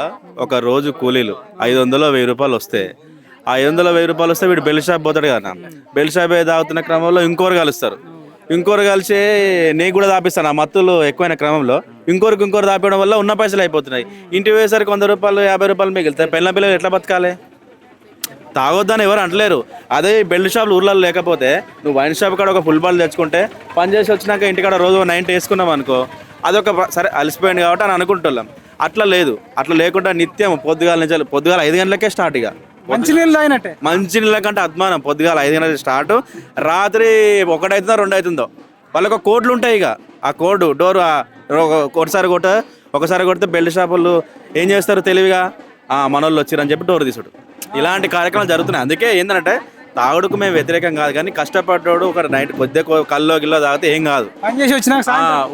ఒక రోజు కూలీలు 500-1000 రూపాయలు వస్తే, ఆ 500-1000 రూపాయలు వస్తే వీడు బెల్ట్ షాప్ పోతాడు కదా, బెల్ట్ షాప్ తాగుతున్న క్రమంలో ఇంకోరు కలుస్తారు, ఇంకోరు కలిసి నీకు కూడా తాపిస్తాను ఆ మత్తులు ఎక్కువైన క్రమంలో ఇంకోరు తాపడం వల్ల ఉన్న పైసలు అయిపోతున్నాయి. ఇంటికి పోయేసరికి 100 రూపాయలు 50 రూపాయలు మిగులుతాయి. పిల్లలు ఎట్లా బతకాలి? తాగొద్దని ఎవరు అంటలేరు. అదే బెల్ట్ షాపులు ఊర్లలో లేకపోతే నువ్వు వైన్ షాప్ కాడ ఒక ఫుల్ బాల్ తెచ్చుకుంటే పని చేసి వచ్చినాక ఇంటికాడ రోజు 9 వేసుకున్నాం అనుకో, అదొక సరే అలసిపోయింది కాబట్టి అని అనుకుంటున్నాం. అట్లా లేదు. అట్లా లేకుండా నిత్యం పొద్దుగాల 5 గంటలకే స్టార్ట్. ఇక మంచినీళ్ళు తాగినట్టే, మంచినీళ్ళ కంటే అద్మానం. పొద్దుగాల 5 గంటలకి స్టార్ట్, రాత్రి 1 అవుతుందో 2 అవుతుందో. వాళ్ళకు కోడ్లు ఉంటాయి. ఇక ఆ కోడ్ డోర్ ఒకసారి కొడితే బెల్ట్ షాపులు ఏం చేస్తారు తెలివిగా, మనోళ్ళు వచ్చిరని చెప్పి డోర్ తీసుడు. ఇలాంటి కార్యక్రమాలు జరుగుతున్నాయి. అందుకే ఏంటంటే తాగుడుకు మేము వ్యతిరేకం కాదు, కానీ కష్టపడ్డాడు ఒక నైట్ కొద్దిగా కల్లో గిల్లో తాగితే ఏం కాదు. పని చేసి వచ్చినా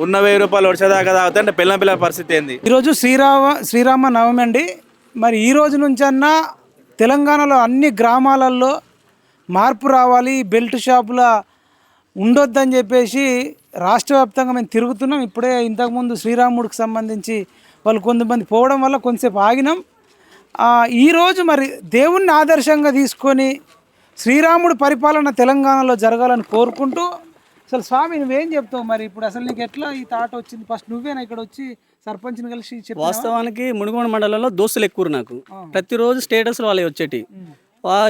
ఉన్న 1000 రూపాయలు వచ్చేదాకా తాగితే అంటే పిల్లల పరిస్థితి ఏంది? ఈరోజు శ్రీరామ నవమి అండి. మరి ఈ రోజు నుంచన్నా తెలంగాణలో అన్ని గ్రామాలలో మార్పు రావాలి, బెల్ట్ షాపుల ఉండొద్దని చెప్పేసి రాష్ట్ర వ్యాప్తంగా మేము తిరుగుతున్నాం. ఇప్పుడే ఇంతకుముందు శ్రీరాముడికి సంబంధించి వాళ్ళు కొంతమంది పోవడం వల్ల కొంతసేపు ఆగినాం. ఈరోజు మరి దేవుణ్ణి ఆదర్శంగా తీసుకొని శ్రీరాముడి పరిపాలన తెలంగాణలో జరగాలని కోరుకుంటూ, అసలు స్వామి నువ్వేం చెప్తావు మరి ఇప్పుడు? అసలు నీకు ఎట్లా ఈ థాట్ వచ్చింది? ఫస్ట్ నువ్వేనా ఇక్కడ వచ్చి సర్పంచ్ని కలిసి చెప్పావా? వాస్తవానికి మునుగోడు మండలంలో దోస్తులు ఎక్కువ నాకు. ప్రతిరోజు స్టేటస్లో వాళ్ళే వచ్చేటి.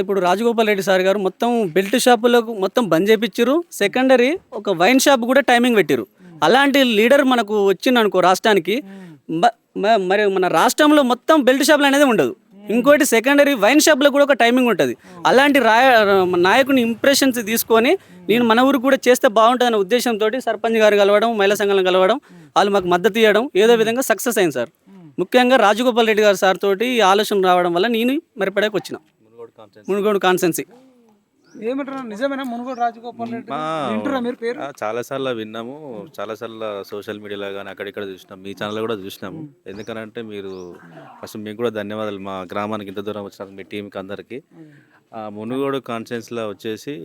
ఇప్పుడు రాజగోపాల్ రెడ్డి సార్ గారు మొత్తం బెల్ట్ షాపులకు మొత్తం బంద్ చేయించారు. సెకండరీ ఒక వైన్ షాప్ కూడా టైమింగ్ పెట్టారు. అలాంటి లీడర్ మనకు వచ్చిందనుకో రాష్ట్రానికి, మరి మన రాష్ట్రంలో మొత్తం బెల్ట్ షాపులు అనేది ఉండదు. ఇంకోటి సెకండరీ వైన్ షాప్లో కూడా ఒక టైమింగ్ ఉంటుంది. అలాంటి నాయకుని ఇంప్రెషన్స్ తీసుకొని నేను మన ఊరు కూడా చేస్తే బాగుంటుందనే ఉద్దేశంతో సర్పంచ్ గారు కలవడం, మహిళా సంఘాలను కలవడం, వాళ్ళు మాకు మద్దతు ఇవ్వడం ఏదో విధంగా సక్సెస్ అయింది సార్. ముఖ్యంగా రాజగోపాల్ రెడ్డి గారు సార్ తోటి ఈ ఆలోచన రావడం వల్ల నేను మరిపడేకి వచ్చిన మునుగోడు కాన్స్టెన్సీ. ఏమంటారు నిజమేనా మునుగోడు రాజగోపాల్ రెడ్డి వింటురా మీరు పేరు? చాలాసార్లు విన్నాము, చాలాసార్లు సోషల్ మీడియాలో కానీ అక్కడిక్కడ చూసినాం, మీ ఛానల్ కూడా చూసినాము. ఎందుకనంటే మీరు ఫస్ట్ మీకు కూడా ధన్యవాదాలు, మా గ్రామానికి ఇంత దూరం వచ్చిన మీ టీంకి అందరికీ. మునుగోడు కాన్స్టిట్యున్సీలో వచ్చేసి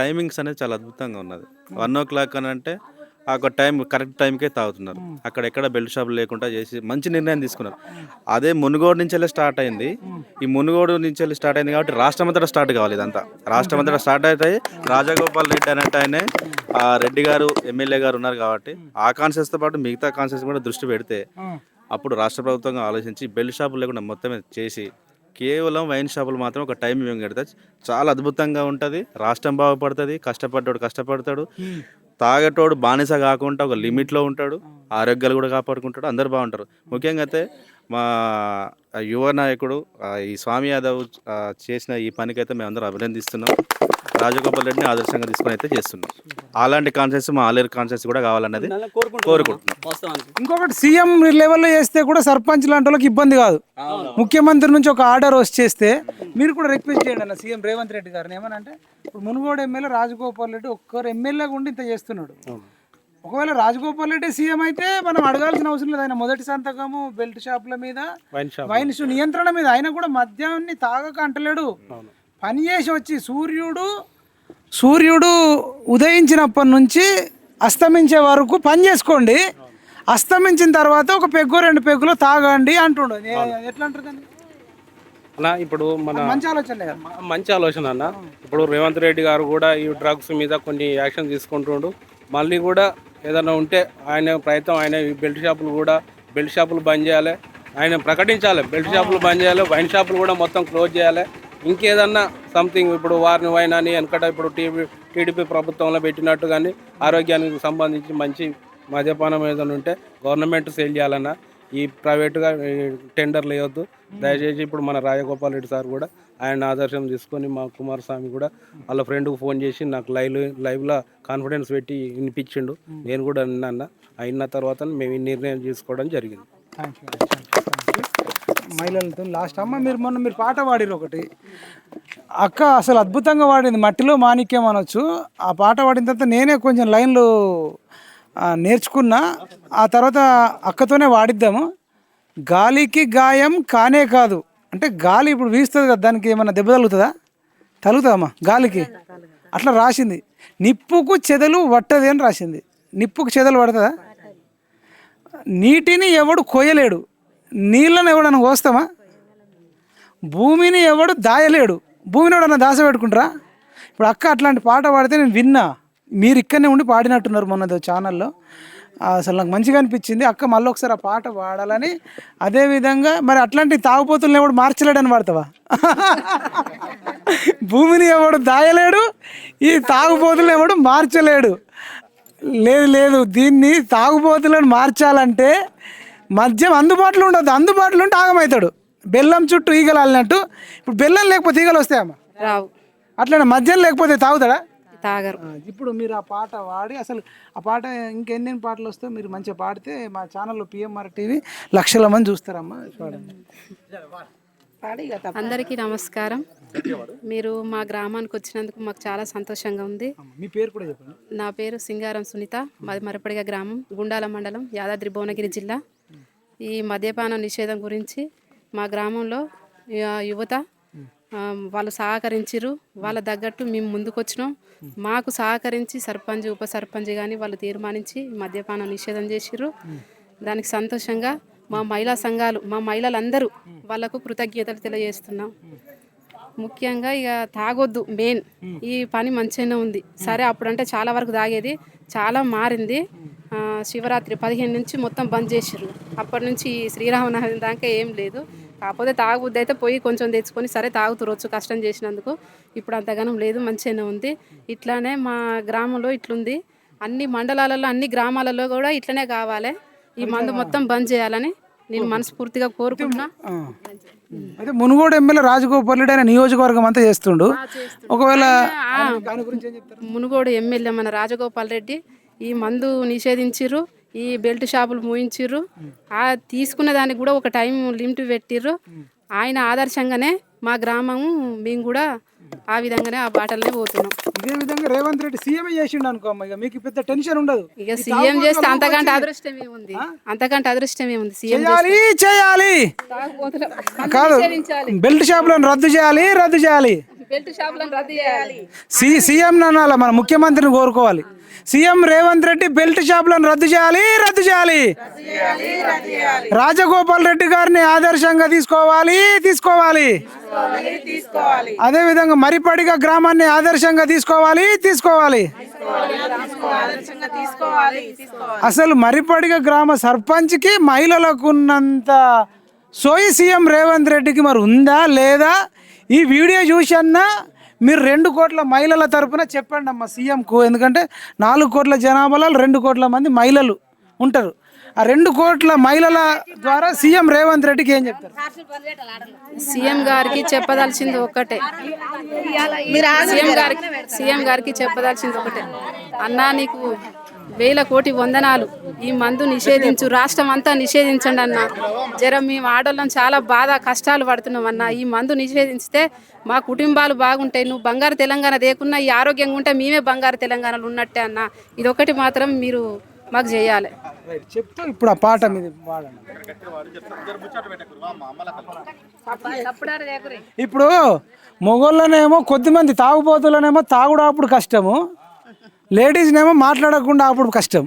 టైమింగ్స్ అనేది చాలా అద్భుతంగా ఉన్నది. 1 o'clock అని అంటే ఒక టైం కరెక్ట్ టైంకే తాగుతున్నారు. అక్కడ ఎక్కడ బెల్ట్ షాపులు లేకుండా చేసి మంచి నిర్ణయం తీసుకున్నారు. అదే మునుగోడు నుంచి వెళ్ళి స్టార్ట్ అయింది. ఈ మునుగోడు నుంచి వెళ్ళి స్టార్ట్ అయింది కాబట్టి రాష్ట్రమంతటా స్టార్ట్ కావాలి. ఇదంతా రాష్ట్రమంతటా స్టార్ట్ అవుతాయి. రాజగోపాల్ రెడ్డి అనేట ఆయనే రెడ్డి గారు ఎమ్మెల్యే గారు ఉన్నారు కాబట్టి ఆ కాన్షియస్తో పాటు మిగతా కాన్షియస్ కూడా దృష్టి పెడితే అప్పుడు రాష్ట్ర ప్రభుత్వంగా ఆలోచించి బెల్ట్ షాపులు లేకుండా మొత్తం చేసి కేవలం వైన్ షాపులు మాత్రం ఒక టైం ఇవ్వం పెడితే చాలా అద్భుతంగా ఉంటుంది. రాష్ట్రం బాగుపడుతుంది, కష్టపడ్డాడు కష్టపడతాడు, తాగేటోడు బానిస కాకుండా ఒక లిమిట్లో ఉంటాడు, ఆరోగ్యాలు కూడా కాపాడుకుంటాడు, అందరు బాగుంటారు. ముఖ్యంగా అయితే మా యువ నాయకుడు ఈ స్వామి యాదవ్ చేసిన ఈ పనికైతే మేము అందరూ అభినందిస్తున్నాం. రాజగోపాల్ రెడ్డిని ఆదర్శంగా తీసుకొని అయితే చేస్తున్నాం. అలాంటి కాన్షియస్ మా ఆలేరు కాన్షియస్ కూడా కావాలన్నది కోరుకుంటున్నాం. ఇంకొకటి సీఎం లెవెల్లో చేస్తే కూడా సర్పంచ్ లాంటి వాళ్ళకి ఇబ్బంది కాదు. ముఖ్యమంత్రి నుంచి ఒక ఆర్డర్ వచ్చేస్తే మీరు కూడా రిక్వెస్ట్ చేయండి అన్న సీఎం రేవంత్ రెడ్డి గారిని. ఏమనంటే ఇప్పుడు మునుగోడు ఎమ్మెల్యే రాజగోపాల్ రెడ్డి ఒక్కరు ఎమ్మెల్యేగా ఉండి ఇంత చేస్తున్నాడు. ఒకవేళ రాజగోపాల్ రెడ్డి సీఎం అయితే మనం అడగాల్సిన అవసరం లేదు. ఆయన మొదటి సంతకము బెల్ట్ షాపుల మీద, వైన్ నియంత్రణ మీద. ఆయన కూడా మద్యాన్ని తాగక అంటలేడు, పని చేసి వచ్చి సూర్యుడు ఉదయించినప్పటి నుంచి అస్తమించే వరకు పని చేసుకోండి, అస్తమించిన తర్వాత ఒక పెగ్గు 2 పెగ్గులు తాగండి అంటుండు. ఎట్లా అంటారు కానీ అన్న? ఇప్పుడు మన మంచి ఆలోచన అన్న. ఇప్పుడు రేవంత్ రెడ్డి గారు కూడా ఈ డ్రగ్స్ మీద కొన్ని యాక్షన్ తీసుకుంటుండు. మళ్ళీ కూడా ఏదైనా ఉంటే ఆయన ప్రయత్నం, ఆయన బెల్ట్ షాపులు బంద్ చేయాలి, ఆయన ప్రకటించాలి. బెల్ట్ షాపులు బంద్ చేయాలి, వైన్ షాపులు కూడా మొత్తం క్లోజ్ చేయాలి. ఇంకేదన్నా సంథింగ్ ఇప్పుడు వారిని వైన్ అని వెనకట ఇప్పుడు టీడీపీ ప్రభుత్వంలో పెట్టినట్టు కానీ ఆరోగ్యానికి సంబంధించి మంచి మద్యపానం ఏదైనా ఉంటే గవర్నమెంట్ సేల్ చేయాలన్నా, ఈ ప్రైవేటుగా టెండర్లు వేయొద్దు దయచేసి. ఇప్పుడు మన రాజగోపాల్ రెడ్డి సార్ కూడా ఆయన ఆదర్శం తీసుకొని మా కుమారస్వామి కూడా వాళ్ళ ఫ్రెండ్కి ఫోన్ చేసి నాకు లైవ్లో కాన్ఫిడెన్స్ పెట్టి వినిపించిండు. నేను కూడా విన్నా. అయిన తర్వాత మేము ఈ నిర్ణయం తీసుకోవడం జరిగింది. మహిళలతో లాస్ట్ అమ్మ మీరు పాట పాడిరు ఒకటి అక్క అసలు అద్భుతంగా పాడింది మట్టిలో మాణిక్యం అనొచ్చు. ఆ పాట పాడిన తర్వాత నేనే కొంచెం లైన్లు నేర్చుకున్నా. ఆ తర్వాత అక్కతోనే వాడిద్దాము. గాలికి గాయం కానే కాదు అంటే గాలి ఇప్పుడు వీస్తుంది కదా, దానికి ఏమన్నా దెబ్బ తగులుతుందమ్మా గాలికి అట్లా రాసింది. నిప్పుకు చెదలు పట్టది అని రాసింది. నిప్పుకు చెదలు పడుతుందా? నీటిని ఎవడు కొయ్యలేడు, నీళ్ళను ఎవడన్నా కోస్తామా? భూమిని ఎవడు దాయలేడు, భూమిని ఎవడన్నా దాచబెట్టుకుంటారా? ఇప్పుడు అక్క అట్లాంటి పాట పాడితే నేను విన్నా. మీరు ఇక్కడనే ఉండి పాడినట్టున్నారు మొన్నది ఛానల్లో. అసలు నాకు మంచిగా అనిపించింది. అక్క మళ్ళీ ఒకసారి ఆ పాట పాడాలని. అదేవిధంగా మరి అట్లాంటి తాగుపోతులను ఎవడు మార్చలేడని పాడతావా? భూమిని ఎవడు దాయలేడు, ఈ తాగుపోతులను ఎవడు మార్చలేడు. లేదు దీన్ని తాగుబోతులను మార్చాలంటే మద్యం అందుబాటులో ఉండదు. అందుబాటులో ఉంటే ఆగమవుతాడు. బెల్లం చుట్టూ ఈగలు అల్లినట్టు. ఇప్పుడు బెల్లం లేకపోతే ఈగలు వస్తాయమ్మా? రావు. అట్లనే మద్యం లేకపోతే తాగుతాడా? తాగరు. ఇప్పుడు మీరు ఆ పాట వాడి అసలు ఆ పాట ఇంకెన్ని పాటలు వస్తాయో మీరు మంచిగా పాడితే మా ఛానల్లో పిఎంఆర్ టీవీ లక్షల మంది చూస్తారమ్మా. చూడండి. అందరికీ నమస్కారం. మీరు మా గ్రామానికి వచ్చినందుకు మాకు చాలా సంతోషంగా ఉంది. మీ పేరు కూడా చెప్పండి. నా పేరు సింగారం సునీత, మాది మరపడిగ గ్రామం, గుండాల మండలం, యాదాద్రి భువనగిరి జిల్లా. ఈ మద్యపాన నిషేధం గురించి మా గ్రామంలో యువత వాళ్ళు సహకరించారు. వాళ్ళ తగ్గట్టు మేము ముందుకు వచ్చినాం. మాకు సహకరించి సర్పంచ్ ఉప సర్పంచ్ కానీ వాళ్ళు తీర్మానించి మద్యపాన నిషేధం చేసిర్రు. దానికి సంతోషంగా మా మహిళా సంఘాలు, మా మహిళలందరూ వాళ్ళకు కృతజ్ఞతలు తెలియజేస్తున్నాం. ముఖ్యంగా ఇక తాగొద్దు మెయిన్. ఈ పని మంచిగానే ఉంది. సరే అప్పుడంటే చాలా వరకు తాగేది, చాలా మారింది. శివరాత్రి 15 నుంచి మొత్తం బంద్ చేసిర్రు. అప్పటి నుంచి శ్రీరామనవమి దాకా ఏం లేదు. కాకపోతే తాగుబుద్ది అయితే పోయి కొంచెం తెచ్చుకొని సరే తాగుతురొచ్చు కష్టం చేసినందుకు. ఇప్పుడు అంతగానం లేదు, మంచిగానే ఉంది. ఇట్లానే మా గ్రామంలో ఇట్లుంది. అన్ని మండలాలలో అన్ని గ్రామాలలో కూడా ఇట్లనే కావాలి. ఈ మందు మొత్తం బంద్ చేయాలని నేను మనస్ఫూర్తిగా కోరుకుంటున్నా. అయితే మునుగోడు ఎమ్మెల్యే రాజగోపాల్ రెడ్డి ఆయన నియోజకవర్గం అంతా చేస్తుండు. ఒకవేళ మునుగోడు ఎమ్మెల్యే మన రాజగోపాల్ రెడ్డి ఈ మందు నిషేధించిర్రు, ఈ బెల్ట్ షాపులు మూయించిర్రు. తీసుకున్న దానికి కూడా ఒక టైం లిమిట్ పెట్టిర్రు. ఆయన ఆదర్శంగానే మా గ్రామం మేము కూడా ఆ విధంగానే ఆ బాటలనే పోతున్నాం. ఇదే విధంగా రేవంత్ రెడ్డి సీఎం చేసిండు అనుకో అమ్మ, ఇక మీకు పెద్ద టెన్షన్ ఉండదు. ఇక సీఎం చేస్తే అంతకంటే అదృష్టం ఏముంది, అంతకంటే అదృష్టం ఏముంది. సీఎం చేయాలి కాదు, బెల్ట్ షాపులను రద్దు చేయాలి, బెల్ట్ షాపులను రద్దు చేయాలి. సీఎం అనాల, మన ముఖ్యమంత్రిని కోరుకోవాలి. సీఎం రేవంత్ రెడ్డి బెల్ట్ షాపులను రద్దు చేయాలి. రాజగోపాల్ రెడ్డి గారిని ఆదర్శంగా తీసుకోవాలి. అదే విధంగా మరిపడిగా గ్రామాన్ని ఆదర్శంగా తీసుకోవాలి. అసలు మరిపడిగా గ్రామ సర్పంచ్కి మహిళలకు ఉన్నంత సోయి సీఎం రేవంత్ రెడ్డికి మరి ఉందా లేదా? ఈ వీడియో చూసన్నా మీరు 2 కోట్ల మహిళల తరపున చెప్పండి అమ్మ సీఎంకు. ఎందుకంటే 4 కోట్ల జనాభాలో 2 కోట్ల మంది మహిళలు ఉంటారు. ఆ 2 కోట్ల మహిళల ద్వారా సీఎం రేవంత్ రెడ్డికి ఏం చెప్తారు? సీఎం గారికి చెప్పదలసింది ఒకటే, సీఎం గారికి చెప్పదలసింది ఒకటే, అన్నా నీకు 1000 కోటి వందనాలు. ఈ మందు నిషేధించు, రాష్ట్రం అంతా నిషేధించండి అన్న. మేము ఆడోళ్ళం చాలా బాధ కష్టాలు పడుతున్నాం అన్న. ఈ మందు నిషేధించితే మా కుటుంబాలు బాగుంటాయి. నువ్వు బంగారు తెలంగాణ దేకున్నా ఈ ఆరోగ్యంగా ఉంటే మేమే బంగారు తెలంగాణలో ఉన్నట్టే అన్న. ఇదొకటి మాత్రం మీరు మాకు చేయాలి. చెప్తా ఇప్పుడు ఆ పాట మీద ఇప్పుడు మొగోళ్ళనేమో కొద్దిమంది తాగుబోతులనేమో తాగుడు అప్పుడు కష్టము, లేడీస్నేమో మాట్లాడకుండా అప్పుడు కష్టం.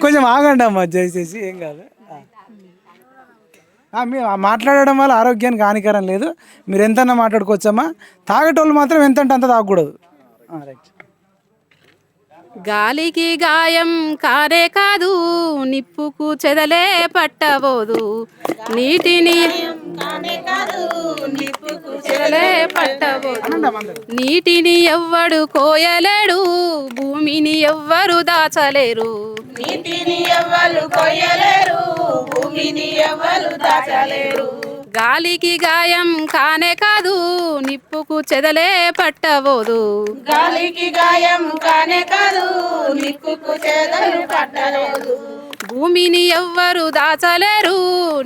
కొంచెం ఆగండి అమ్మా దయచేసి, ఏం కాదు. మాట్లాడడం వల్ల ఆరోగ్యానికి హానికరం లేదు. మీరు ఎంతన్నా మాట్లాడుకోవచ్చమ్మా. తాగేటోళ్ళు మాత్రం ఎంతంటే అంత తాగకూడదు. రైట్. గాలికి గాయం కారే కాదు, నిప్పుకు చెదలే పట్టబోదు, నీటిని చెదలే పట్టబోదు, నీటిని ఎవ్వడు కోయలేడు, భూమిని ఎవ్వరు దాచలేరు, నీటిని ఎవ్వరు కోయలేరు, భూమిని ఎవ్వరు దాచలేరు. గాలికి గాయం కానే కాదు, నిప్పుకు చెదలే పట్టబోదు, గాలికి గాయం కానే కాదు, నిప్పుకు చెదలు పట్టబోదు, భూమిని ఎవ్వరు దాచలేరు,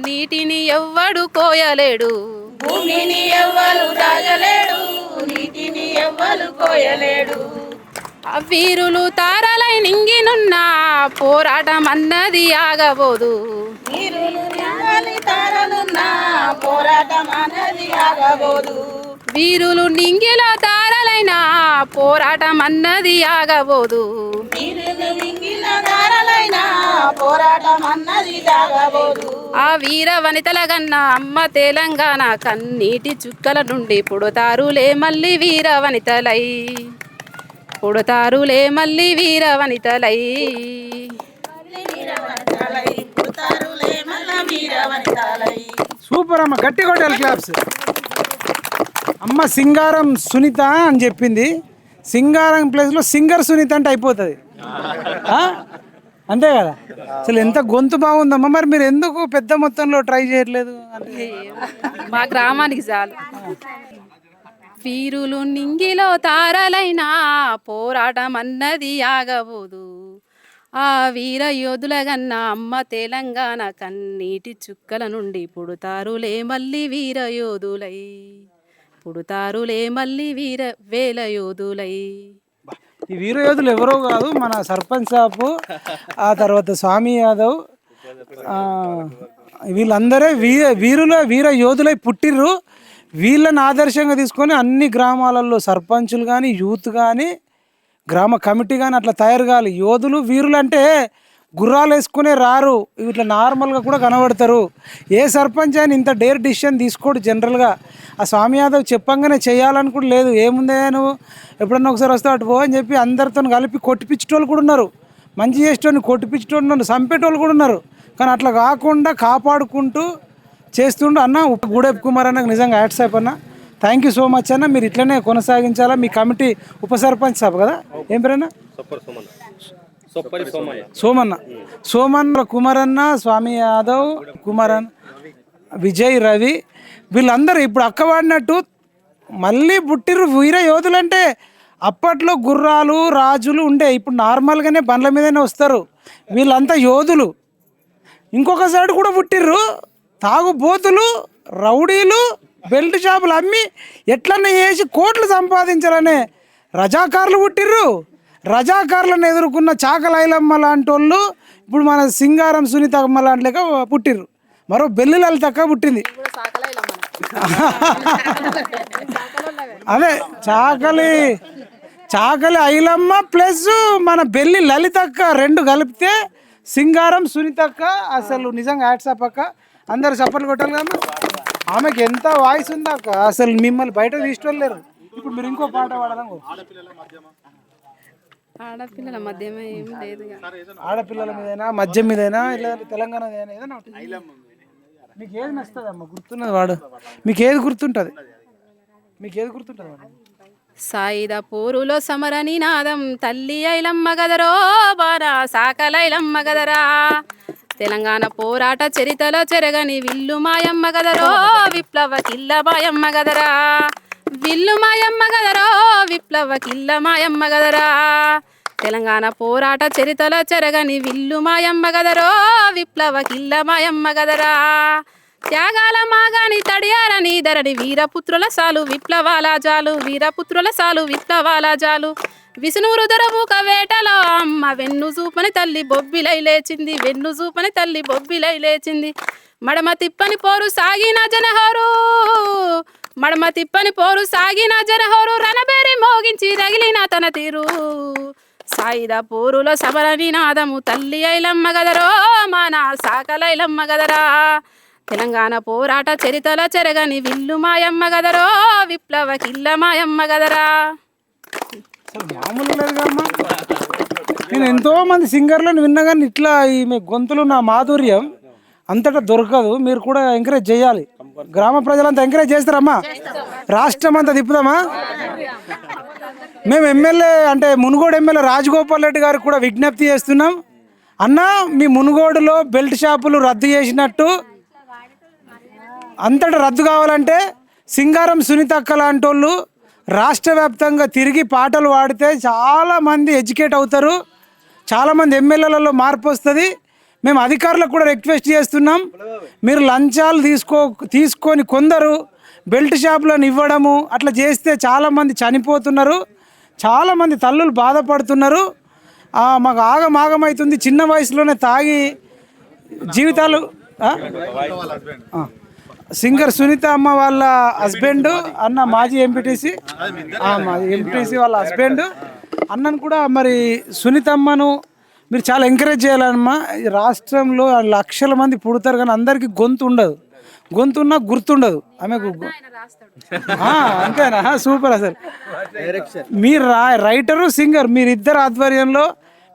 నీటిని ఎవ్వడు కోయలేడు. భూమిని ఎవ్వరు దాచలేడు, నీటిని ఎవ్వరు కోయలేడు. ఆ వీరులు తారలై నింగినున్న పోరాటం అన్నది ఆగబోదు. వీరులు తారలున్న పోరాటం అన్నది ఆగబోదు. వీరులు నింగిలో తారలైన పోరాటం అన్నది ఆగబోదు. వీరులు నింగిన తారలైన పోరాటం అన్నది ఆగబోదు. ఆ వీర వనితల గన్న అమ్మ తెలంగాణ కన్నీటి చుక్కల నుండి పుడతారులే మళ్ళీ వీర వనితలై, పుడతారులే మళ్ళీ వీర వనితలై. సూపర్ అమ్మ, గట్టి కొట్టాలి క్లాప్స్. అమ్మ సింగారం సునీత అని చెప్పింది. సింగారం ప్లేస్లో సింగర్ సునీత అంటే అయిపోతుంది, అంతే కదా? అసలు ఎంత గొంతు బాగుందమ్మా. మరి మీరు ఎందుకు పెద్ద మొత్తంలో ట్రై చేయట్లేదు? మా గ్రామానికి చాలు. వీరులు నింగిలో తారలైన పోరాటం అన్నది ఆగబోదు. ఆ వీర యోధుల గన్న అమ్మ తెలంగాణ కన్నీటి చుక్కల నుండి పుడతారులే మళ్ళీ వీర యోధులై, పుడతారులే మళ్ళీ వేల యోధులై. ఈ వీర యోధులు ఎవరో కాదు, మన సర్పంచ్ సాబు, ఆ తర్వాత స్వామి యాదవ్, వీళ్ళందరే వీర యోధులై పుట్టిర్రు. వీళ్ళని ఆదర్శంగా తీసుకొని అన్ని గ్రామాలలో సర్పంచులు కానీ, యూత్ కానీ, గ్రామ కమిటీ కానీ అట్లా తయారు కావాలి. యోధులు వీరులు అంటే గుర్రాలు వేసుకునే రారు, ఇట్లా నార్మల్గా కూడా కనబడతారు. ఏ సర్పంచ్ అని ఇంత డేర్ డిసిషన్ తీసుకోడు జనరల్గా. ఆ స్వామి యాదవ్ చెప్పంగానే చేయాలని కూడా లేదు. ఏముందే నువ్వు ఎప్పుడన్నా ఒకసారి వస్తావు అటు పో అని చెప్పి అందరితో కలిపి కొట్టిపించేటోళ్ళు కూడా ఉన్నారు, మంచి చేసేటోళ్ళు కొట్టిపించేటోళ్ళు ఉన్నారు, చంపేటోళ్ళు కూడా ఉన్నారు. కానీ అట్లా కాకుండా కాపాడుకుంటూ చేస్తుండు అన్న. గూడెప్ కుమార్ అన్నకు నిజంగా హ్యాట్స్ ఆఫ్ అన్న. థ్యాంక్ యూ సో మచ్ అన్న. మీరు ఇట్లనే కొనసాగించాలా. మీ కమిటీ ఉప సర్పంచ్ సాబ్ కదా, ఏం పేరన్నా? సోమన్న కుమారన్న, స్వామి యాదవ్, కుమారన్, విజయ్, రవి, వీళ్ళందరూ ఇప్పుడు అక్కవాడినట్టు మళ్ళీ పుట్టిర్రు వీర యోధులు. అంటే అప్పట్లో గుర్రాలు రాజులు ఉండే, ఇప్పుడు నార్మల్గానే బండ్ల మీదనే వస్తారు. వీళ్ళంతా యోధులు. ఇంకొక సైడ్ కూడా పుట్టిర్రు తాగుబోతులు, రౌడీలు, బెల్ట్ షాపులు అమ్మి ఎట్లన్నా చేసి కోట్లు సంపాదించాలనే రజాకారులు పుట్టిర్రు. రజాకారులను ఎదుర్కొన్న చాకలైలమ్మ లాంటి వాళ్ళు ఇప్పుడు మన సింగారం సునీత అమ్మ లాంటి పుట్టిర్రు. మరో బెల్లి లలితక్క పుట్టింది. అదే చాకలి ఐలమ్మ ప్లస్ మన బెల్లి లలితక్క రెండు కలిపితే సింగారం సునీతక్క. అసలు నిజంగా హ్యాట్సాప్ అక్క. అందరు చప్పట్లు కొట్టాలి కదా. ఆమెకి ఎంత వాయిస్ ఉందా అక్క, అసలు మిమ్మల్ని బయట తీసుకోలేరు. ఇప్పుడు మీరు ఇంకో పాట పాడాలి. ఆడపిల్లల మధ్యమే ఏం లేదు, ఆడపిల్లల మీదైనా మద్యం మీదైనా ఇలా తెలంగాణ ఏదైనా మీకు ఏది నచ్చుతుంది అమ్మ? గుర్తున్నది వాడు, మీకు ఏది గుర్తుంటుంది? సాయిద పోరులో సమరని నాదం తల్లి ఐలమ్మ గదరో బారా సాకలైలమ్మ గదరా. తెలంగాణ పోరాట చరితలో చెరగని విల్లు మాయమ్మ గదరో విప్లవ కిల్ల మాయమ్మ గదరా. విల్లు మాయమ్మ గదరో విప్లవ కిల్ల మాయమ్మ గదరా. తెలంగాణ పోరాట చరితలో చెరగని విల్లు మాయమ్మ గదరో విప్లవ కిల్ల మాయమ్మ గదరా. త్యాగాల మాగాని తడియారని ధరణి వీరపుత్రుల సాలు విప్లవాల జాలు, వీరపుత్రుల సాలు విప్లవాల జాలు. విసునూరు దొరముక వేటలో అమ్మ వెన్ను చూపని తల్లి బొబ్బిలై లేచింది, వెన్ను చూపని తల్లి బొబ్బిలై లేచింది. మడమ తిప్పని పోరు సాగిన జనహోరు, మడమ తిప్పని పోరు సాగిన జనహోరు. రణబేరి మోగించి రగిలిన తన తీరు. సాయిద పోరులో సమరని నాదము తల్లి ఐలమ్మ గదరో మన సాకలైలమ్మ గదరా. తెలంగాణ పోరాట చరితల చెరగని విల్లు మాయమ్మ గదరో విప్లవ కిల్ల మాయమ్మ గదరా. మామూలు లేదు కదమ్మా. నేను ఎంతో మంది సింగర్లను విన్నా కానీ ఇట్లా ఈమె గొంతులు నా మాధుర్యం అంతటా దొరకదు. మీరు కూడా ఎంకరేజ్ చేయాలి. గ్రామ ప్రజలంతా ఎంకరేజ్ చేస్తారమ్మా. రాష్ట్రం అంతా తిప్పుదామా? మేము ఎమ్మెల్యే అంటే మునుగోడు ఎమ్మెల్యే రాజగోపాల్ రెడ్డి గారికి కూడా విజ్ఞప్తి చేస్తున్నాం. అన్న మీ మునుగోడులో బెల్ట్ షాపులు రద్దు చేసినట్టు అంతటా రద్దు కావాలంటే సింగారం సునీతక్క లాంటి వాళ్ళు రాష్ట్ర వ్యాప్తంగా తిరిగి పాటలు పాడితే చాలామంది ఎడ్యుకేట్ అవుతారు, చాలామంది ఎమ్మెల్యేలలో మార్పు వస్తుంది. మేము అధికారులకు కూడా రిక్వెస్ట్ చేస్తున్నాం, మీరు లంచాలు తీసుకొని కొందరు బెల్ట్ షాపులను ఇవ్వడము అట్లా చేస్తే చాలామంది చనిపోతున్నారు, చాలామంది తల్లులు బాధపడుతున్నారు. మాకు ఆగమవుతుంది, చిన్న వయసులోనే తాగి జీవితాలు. సింగర్ సునీత అమ్మ వాళ్ళ హస్బెండ్ అన్న మాజీ ఎంపీటీసీ, మాజీ ఎంపీటీసీ వాళ్ళ హస్బెండ్ అన్నను కూడా మరి సునీత అమ్మను మీరు చాలా ఎంకరేజ్ చేయాలమ్మా. రాష్ట్రంలో లక్షల మంది పుడతారు కానీ అందరికీ గొంతు ఉండదు, గొంతు ఉన్నా గుర్తుండదు ఆమెకు. అంతేనా? సూపర్. అసలు మీరు రైటరు సింగర్ మీరిద్దరు ఆధ్వర్యంలో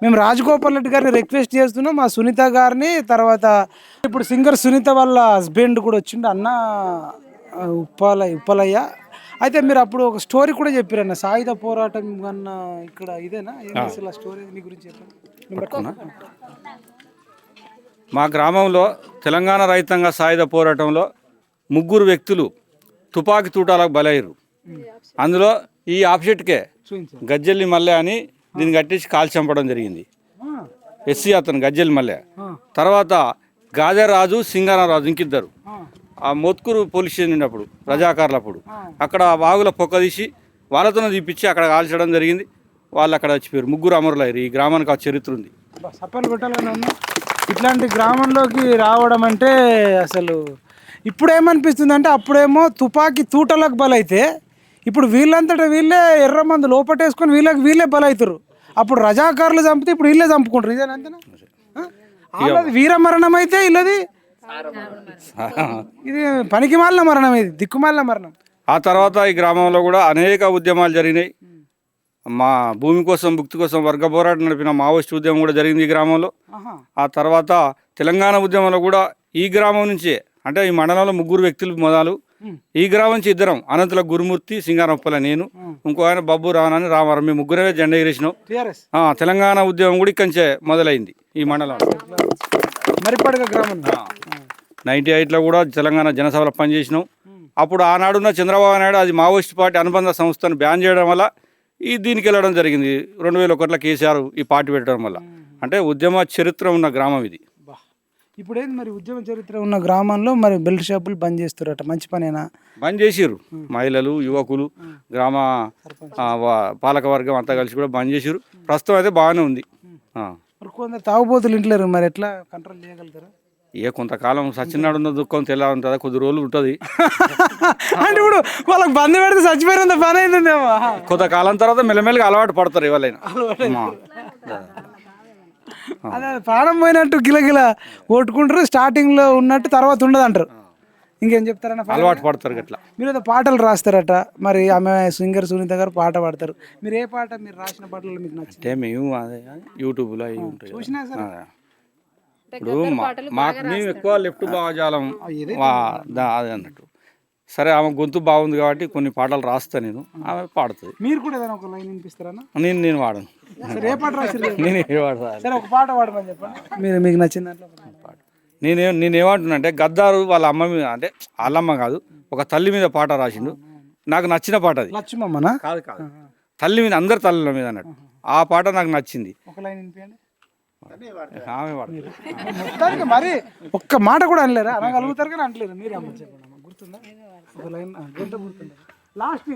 మేము రాజగోపాల్ రెడ్డి గారిని రిక్వెస్ట్ చేస్తున్నాం, మా సునీత గారిని. తర్వాత ఇప్పుడు సింగర్ సునీత వాళ్ళ హస్బెండ్ కూడా వచ్చిండు అన్న ఉప్పలయ్య. అయితే మీరు అప్పుడు ఒక స్టోరీ కూడా చెప్పారన్న, సాయుధ పోరాటం అన్న, ఇక్కడ ఇదేనా అసలు ఆ స్టోరీ మీ గురించి చెప్పండి. మా గ్రామంలో తెలంగాణ రైతాంగ సాయుధ పోరాటంలో 3 వ్యక్తులు తుపాకీ తూటాలకు బలయ్యారు. అందులో ఈ ఆప్షెట్కే గజ్జెల్లి మల్లె అని దీన్ని కట్టించి కాల్చి చంపడం జరిగింది. ఎస్సీ అతను గజ్జెల్లి మల్లె. తర్వాత గాజరాజు సింగారాజు ఇంకిద్దరు ఆ మోత్కూరు పోలీస్ స్టేషన్ ఉన్నప్పుడు రజాకారులప్పుడు అక్కడ వాగుల పొక్క తీసి వాళ్ళతోనే తీపిచ్చి అక్కడ కాల్చడం జరిగింది. వాళ్ళు అక్కడ చచ్చిపోయారు. 3 అమరులయ్యారు. ఈ గ్రామానికి ఆ చరిత్ర ఉంది. సప్పలు కొట్టాలని ఇట్లాంటి గ్రామంలోకి రావడం అంటే అసలు ఇప్పుడు ఏమనిపిస్తుంది అంటే, అప్పుడేమో తుపాకీ తూటలకు బలైతే ఇప్పుడు వీళ్ళంతటా వీళ్ళే ఎర్ర మందు లోపటేసుకొని వీళ్ళే బలవుతారు. అప్పుడు రజాకారులు చంపితే ఇప్పుడు వీళ్ళే చంపుకుంటారు. ఇదేనా? అంతేనా? వాళ్ళది వీర మరణం అయితే వీళ్ళది ఇది పనికి మాలిన మరణం, ఇది దిక్కుమాలిన మరణం. ఆ తర్వాత ఈ గ్రామంలో కూడా అనేక ఉద్యమాలు జరిగినాయి. మా భూమి కోసం భుక్తి కోసం వర్గ పోరాటం నడిపిన మావోయిస్ట్ ఉద్యమం కూడా జరిగింది ఈ గ్రామంలో. ఆ తర్వాత తెలంగాణ ఉద్యమంలో కూడా ఈ గ్రామం నుంచే, అంటే ఈ మండలంలో 3 వ్యక్తులు మొదలు, ఈ గ్రామం నుంచి 2 అనంతుల గురుమూర్తి సింగారప్పల నేను, ఇంకో ఆయన బబ్బు రావణని రామారావు, మేము 3 జెండా ఎగిరేసినాం. తెలంగాణ ఉద్యమం కూడా ఇక్కడి నుంచే మొదలైంది ఈ మండలంలో. మరిపడగ గ్రామం 98లో కూడా తెలంగాణ జనసభలో పనిచేసినాం. అప్పుడు ఆనాడున్న చంద్రబాబు నాయుడు అది మావోయిస్ట్ పార్టీ అనుబంధ సంస్థను బ్యాన్ చేయడం వల్ల దీనికి వెళ్ళడం జరిగింది. 2001లో కేసీఆర్ ఈ పార్టీ పెట్టడం వల్ల. అంటే ఉద్యమ చరిత్ర ఉన్న గ్రామం ఇది. ఇప్పుడు ఏంది మరి ఉద్యమ చరిత్ర ఉన్న గ్రామంలో మరి బెల్ట్ షాపులు బంద్ చేస్తారట, మంచి పనేనా? బంద్ చేసిర్రు. మహిళలు, యువకులు, గ్రామ పాలకవర్గం అంతా కలిసి కూడా బంద్ చేసిర్రు. ప్రస్తుతం అయితే బాగానే ఉంది. కొందరు తాగుబోతులు ఇంట్లేరు, మరి ఎట్లా కంట్రోల్ చేయగలుగుతారా? కొంతకాలం సచ్చినాడు ఉన్న దుఃఖం తెలా ఉంటుందా, కొద్ది రోజులు ఉంటుంది. అంటే ఇప్పుడు వాళ్ళకి బంద్ పెడితే చచ్చిపోయినంత పని అవుతుందేమో. కొంతకాలం తర్వాత మెల్లమెల్లగా అలవాటు పడతారు ఎవరైనా. అదే ప్రాణం పోయినట్టు గిలగిల కొట్టుకుంటారు, స్టార్టింగ్లో ఉన్నట్టు తర్వాత ఉండదు అంటారు. ఇంకేం చెప్తారన్న? అలవాటు పడతారు. అట్లా మీరు ఏదో పాటలు రాస్తారట, మరి ఆమె సింగర్ సునీత గారు పాట పాడతారు. మీరు ఏ పాట మీరు రాసిన పాటలు మీకు నచ్చింది? అంటే మేము అదే యూట్యూబ్లో అవి ఉంటాయి చూసినా సరే. ఇప్పుడు మాకు మేము ఎక్కువ లెఫ్ట్ భావజాలం అదే అన్నట్టు. సరే, ఆమె గొంతు బాగుంది కాబట్టి కొన్ని పాటలు రాస్తా నేను, ఆమె పాడుతుంది. మీరు కూడా ఏదైనా ఒక లైన్ వినిపిస్తారన్నా? నేను వాడను. సరే, ఏ పాట రాసిరు? నేను ఏ వాడతా. సరే, ఒక పాట పాడమని చెప్పండి, మీకు నచ్చిన దాంట్లో పాట. నేనేమంటున్నా అంటే, గద్దారు వాళ్ళ అమ్మ మీద, అంటే వాళ్ళమ్మ కాదు, ఒక తల్లి మీద పాట రాసిండు. నాకు నచ్చిన పాట అది. లక్ష్మమ్మనా? కాదు, తల్లి మీద, అందరు తల్లుల మీద అన్నట్టు. ఆ పాట నాకు నచ్చింది. ఒక లైన్ వినిపించండి. ఆమె పాడుతుంది. మొత్తానికి మరి ఒక్క మాట కూడా అనలేరా? అనగలుగుతారు కానీ అంటలేరు. మీరు అమ్మ చెప్పండి, గుర్తుందా? ఒక లైన్ గుర్తుందా? లాస్ట్.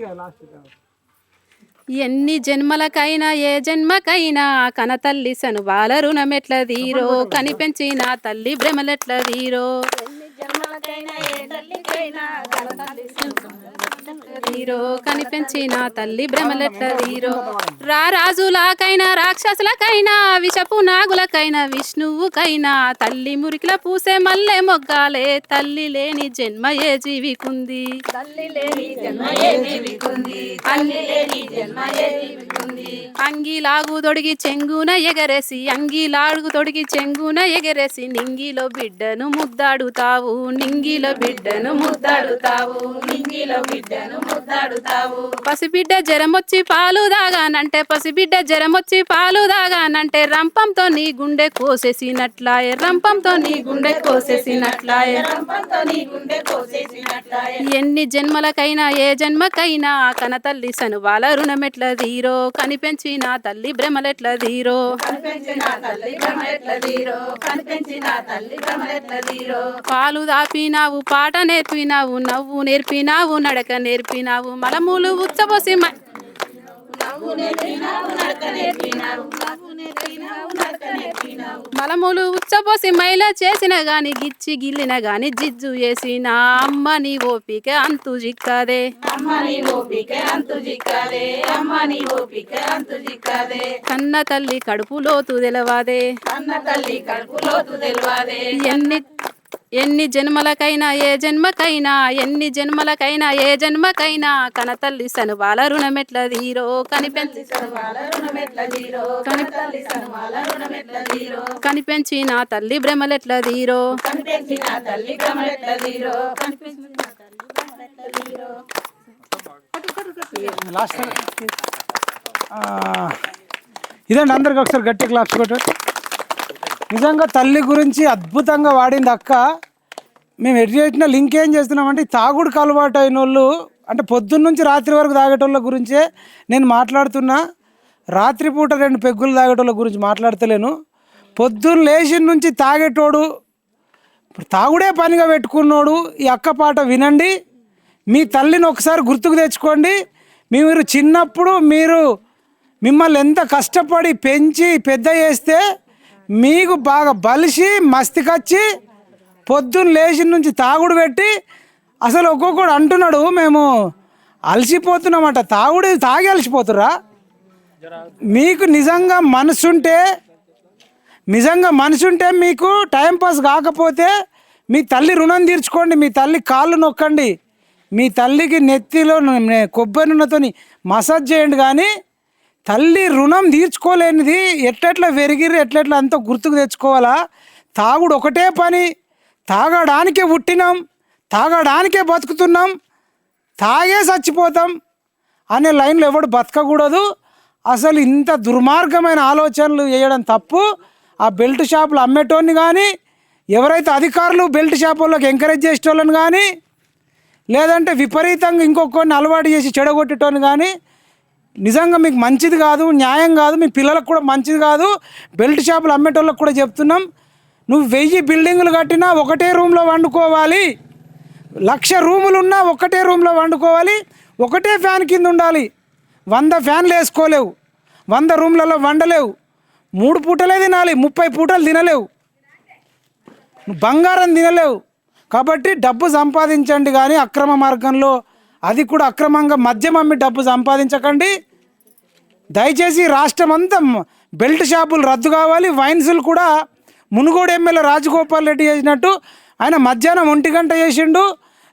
ఎన్ని జన్మలకైనా ఏ జన్మకైనా కనతల్లి సనుబాల రుణమెట్ల తీరో, కనిపెంచిన తల్లి భ్రమలెట్ల తీరో. కనిపెంచిన తల్లి భ్రమలెట్ల తీరో. రారాజులకైనా రాక్షసులకైనా విషపు నాగులకైనా విష్ణువుకైనా తల్లి మురికిల పూసే మల్లె మొగ్గాలే. తల్లి లేని జన్మ ఏ జీవికుంది, అంగిలాగు తొడిగి చెంగున ఎగరేసి, అంగిలాగు తొడిగి చెంగున ఎగరేసి, నింగిలో బిడ్డను ముద్దాడుతావు, నింగిలో బిడ్డను ముద్దాడుతావు, నింగిలో బిడ్డను ముద్దాడుతావు. పసిబిడ్డ జరమొచ్చి పాలు దాగానంటే, పసిబిడ్డ జరమొచ్చి పాలు దాగానంటే, రంపంతో నీ గుండె కోసేసినట్లాయే, రంపంతో నీ గుండె కోసేసినట్లాయే, రంపంతో నీ గుండె కోసేసినట్లాయే. ఎన్ని జన్మలకైనా ఏ జన్మకైనా కనతల్లి సనుబాల రుణమెట్ల తీరో, కనిపెంచి కనిపెంచిన తల్లి భ్రమలెట్ల తీరో పాలు దాపినావు పాట నేర్పినావు నవ్వు నేర్పినావు నడక నేర్పినావు మలములు ఉచ్చబోసి మలములు ఉచ్చబోసి మైల చేసిన గాని గిచ్చి గిల్లిన గాని జిజ్జు చేసిన అమ్మ నీ ఓపిక అంతు జిక్కదే కన్న తల్లి కడుపులోతు తెలవాదే ఎన్ని జన్మలకైనా ఏ జన్మకైనా ఎన్ని జన్మలకైనా ఏ జన్మకైనా కన తల్లి సనుబాల రుణమెట్ల తీరో కనిపెంచిన తల్లి భ్రమలెట్ల తీరో ఇదండి అందరికి ఒకసారి గట్టి క్లాప్స్ కొట్టారు. నిజంగా తల్లి గురించి అద్భుతంగా వాడింది అక్క. మేము ఎటు చేసిన లింక్ ఏం చేస్తున్నామంటే తాగుడుకు అలవాటు అయిన వాళ్ళు అంటే పొద్దున్న నుంచి రాత్రి వరకు తాగేటోళ్ళ గురించే నేను మాట్లాడుతున్నా. రాత్రిపూట 2 పెగ్గులు తాగేటోళ్ళ గురించి మాట్లాడతలేను. పొద్దున్న లేచిన నుంచి తాగేటోడు తాగుడే పనిగా పెట్టుకున్నోడు ఈ అక్క పాట వినండి. మీ తల్లిని ఒకసారి గుర్తుకు తెచ్చుకోండి. మీరు చిన్నప్పుడు మిమ్మల్ని ఎంత కష్టపడి పెంచి పెద్ద చేస్తే మీకు బాగా బలిసి మస్తికొచ్చి పొద్దున్న లేచిన నుంచి తాగుడు పెట్టి అసలు ఒక్కొక్కడు అంటున్నాడు మేము అలసిపోతున్నామట. తాగి అలసిపోతురా? మీకు నిజంగా మనసుంటే మీకు టైంపాస్ కాకపోతే మీ తల్లి రుణం తీర్చుకోండి. మీ తల్లి కాళ్ళు నొక్కండి. మీ తల్లికి నెత్తిలో కొబ్బరి నూనెతో మసాజ్ చేయండి. కానీ తల్లి రుణం తీర్చుకోలేనిది ఎట్లెట్లా పెరిగిర్రు ఎట్లెట్లా అంతా గుర్తుకు తెచ్చుకోవాలా. తాగుడు ఒకటే పని. తాగడానికే పుట్టినాం, తాగడానికే బతుకుతున్నాం, తాగే చచ్చిపోతాం అనే లైన్లో ఎవడు బతకకూడదు. అసలు ఇంత దుర్మార్గమైన ఆలోచనలు చేయడం తప్పు. ఆ బెల్ట్ షాపులు అమ్మేటోని కానీ ఎవరైతే అధికారులు బెల్ట్ షాప్ వాళ్ళకి ఎంకరేజ్ చేసేటోళ్ళని కానీ లేదంటే విపరీతంగా ఇంకొకరిని అలవాటు చేసి చెడగొట్టేటోని కానీ నిజంగా మీకు మంచిది కాదు, న్యాయం కాదు, మీ పిల్లలకు కూడా మంచిది కాదు. బెల్ట్ షాపులు అమ్మేటోళ్ళకి కూడా చెప్తున్నాం, నువ్వు 1000 బిల్డింగులు కట్టినా ఒకటే రూమ్లో వండుకోవాలి. 1,00,000 రూములు ఉన్నా ఒకటే రూమ్లో వండుకోవాలి. ఒకటే ఫ్యాన్ కింద ఉండాలి. 100 ఫ్యాన్లు వేసుకోలేవు, 100 రూమ్లలో వండలేవు. 3 పూటలే తినాలి, 30 పూటలు తినలేవు, బంగారం తినలేవు. కాబట్టి డబ్బు సంపాదించండి కానీ అక్రమ మార్గంలో అది కూడా అక్రమంగా మద్యం అమ్మి డబ్బు సంపాదించకండి. దయచేసి రాష్ట్రం అంతా బెల్ట్ షాపులు రద్దు కావాలి. వైన్సులు కూడా మునుగోడు ఎమ్మెల్యే రాజగోపాల్ రెడ్డి చేసినట్టు ఆయన మధ్యాహ్నం 1 గంట చేసిండు.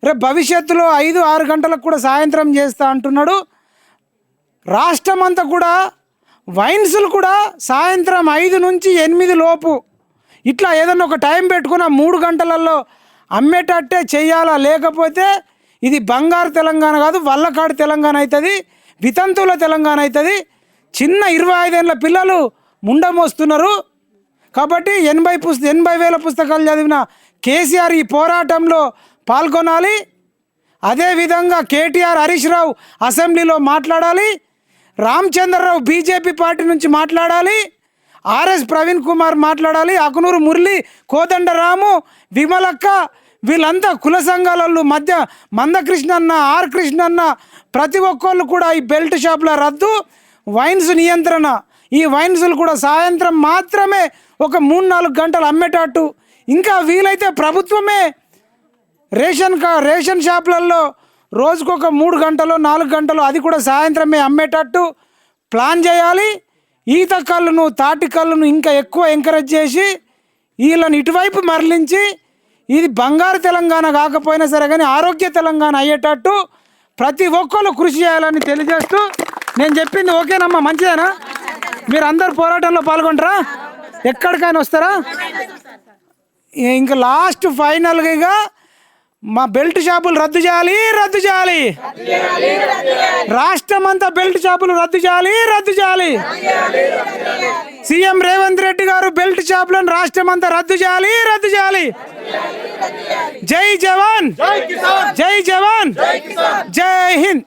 రేపు భవిష్యత్తులో 5-6 గంటలకు కూడా సాయంత్రం చేస్తా అంటున్నాడు. రాష్ట్రం అంతా కూడా వైన్సులు కూడా సాయంత్రం 5 నుంచి 8 లోపు ఇట్లా ఏదన్నా ఒక టైం పెట్టుకున్న 3 గంటలలో అమ్మేటట్టే చెయ్యాలా. లేకపోతే ఇది బంగారు తెలంగాణ కాదు, వల్లకాడు తెలంగాణ అవుతుంది, వితంతువుల తెలంగాణ అవుతుంది. చిన్న 25 ఏళ్ళ పిల్లలు ముండమోస్తున్నారు. కాబట్టి 80,000 పుస్తకాలు చదివిన కేసీఆర్ ఈ పోరాటంలో పాల్గొనాలి. అదేవిధంగా కేటీఆర్, హరీష్ రావు అసెంబ్లీలో మాట్లాడాలి. రామచంద్రరావు బీజేపీ పార్టీ నుంచి మాట్లాడాలి. ఆర్ఎస్ ప్రవీణ్ కుమార్ మాట్లాడాలి. అకునూరు మురళి, కోదండరాము, విమలక్క వీళ్ళంతా కుల సంఘాలలో మధ్య మందకృష్ణన్న, ఆర్ కృష్ణన్న ప్రతి ఒక్కళ్ళు కూడా ఈ బెల్ట్ షాప్ల రద్దు, వైన్స్ నియంత్రణ. ఈ వైన్స్లు కూడా సాయంత్రం మాత్రమే ఒక 3-4 గంటలు అమ్మేటట్టు, ఇంకా వీలైతే ప్రభుత్వమే రేషన్ షాపులలో రోజుకొక 3 గంటలు 4 గంటలు అది కూడా సాయంత్రమే అమ్మేటట్టు ప్లాన్ చేయాలి. ఈత కళ్ళును, తాటి కళ్ళును ఇంకా ఎక్కువ ఎంకరేజ్ చేసి వీళ్ళని ఇటువైపు మరలించి ఇది బంగారు తెలంగాణ కాకపోయినా సరే కానీ ఆరోగ్య తెలంగాణ అయ్యేటట్టు ప్రతి ఒక్కరు కృషి చేయాలని తెలియజేస్తూ నేను చెప్పింది ఓకేనమ్మా, మంచిదేనా? మీరు అందరు పోరాటంలో పాల్గొంటారా? ఎక్కడికైనా వస్తారా? ఇంకా లాస్ట్ ఫైనల్గా మా బెల్ట్ షాపులు రద్దు చేయాలి. రాష్ట్రం అంతా బెల్ట్ షాపులు రద్దు చేయాలి. సీఎం రేవంత్ రెడ్డి గారు బెల్ట్ షాపులను రాష్ట్రం అంతా రద్దు చేయాలి. జై జవాన్, జై హింద్.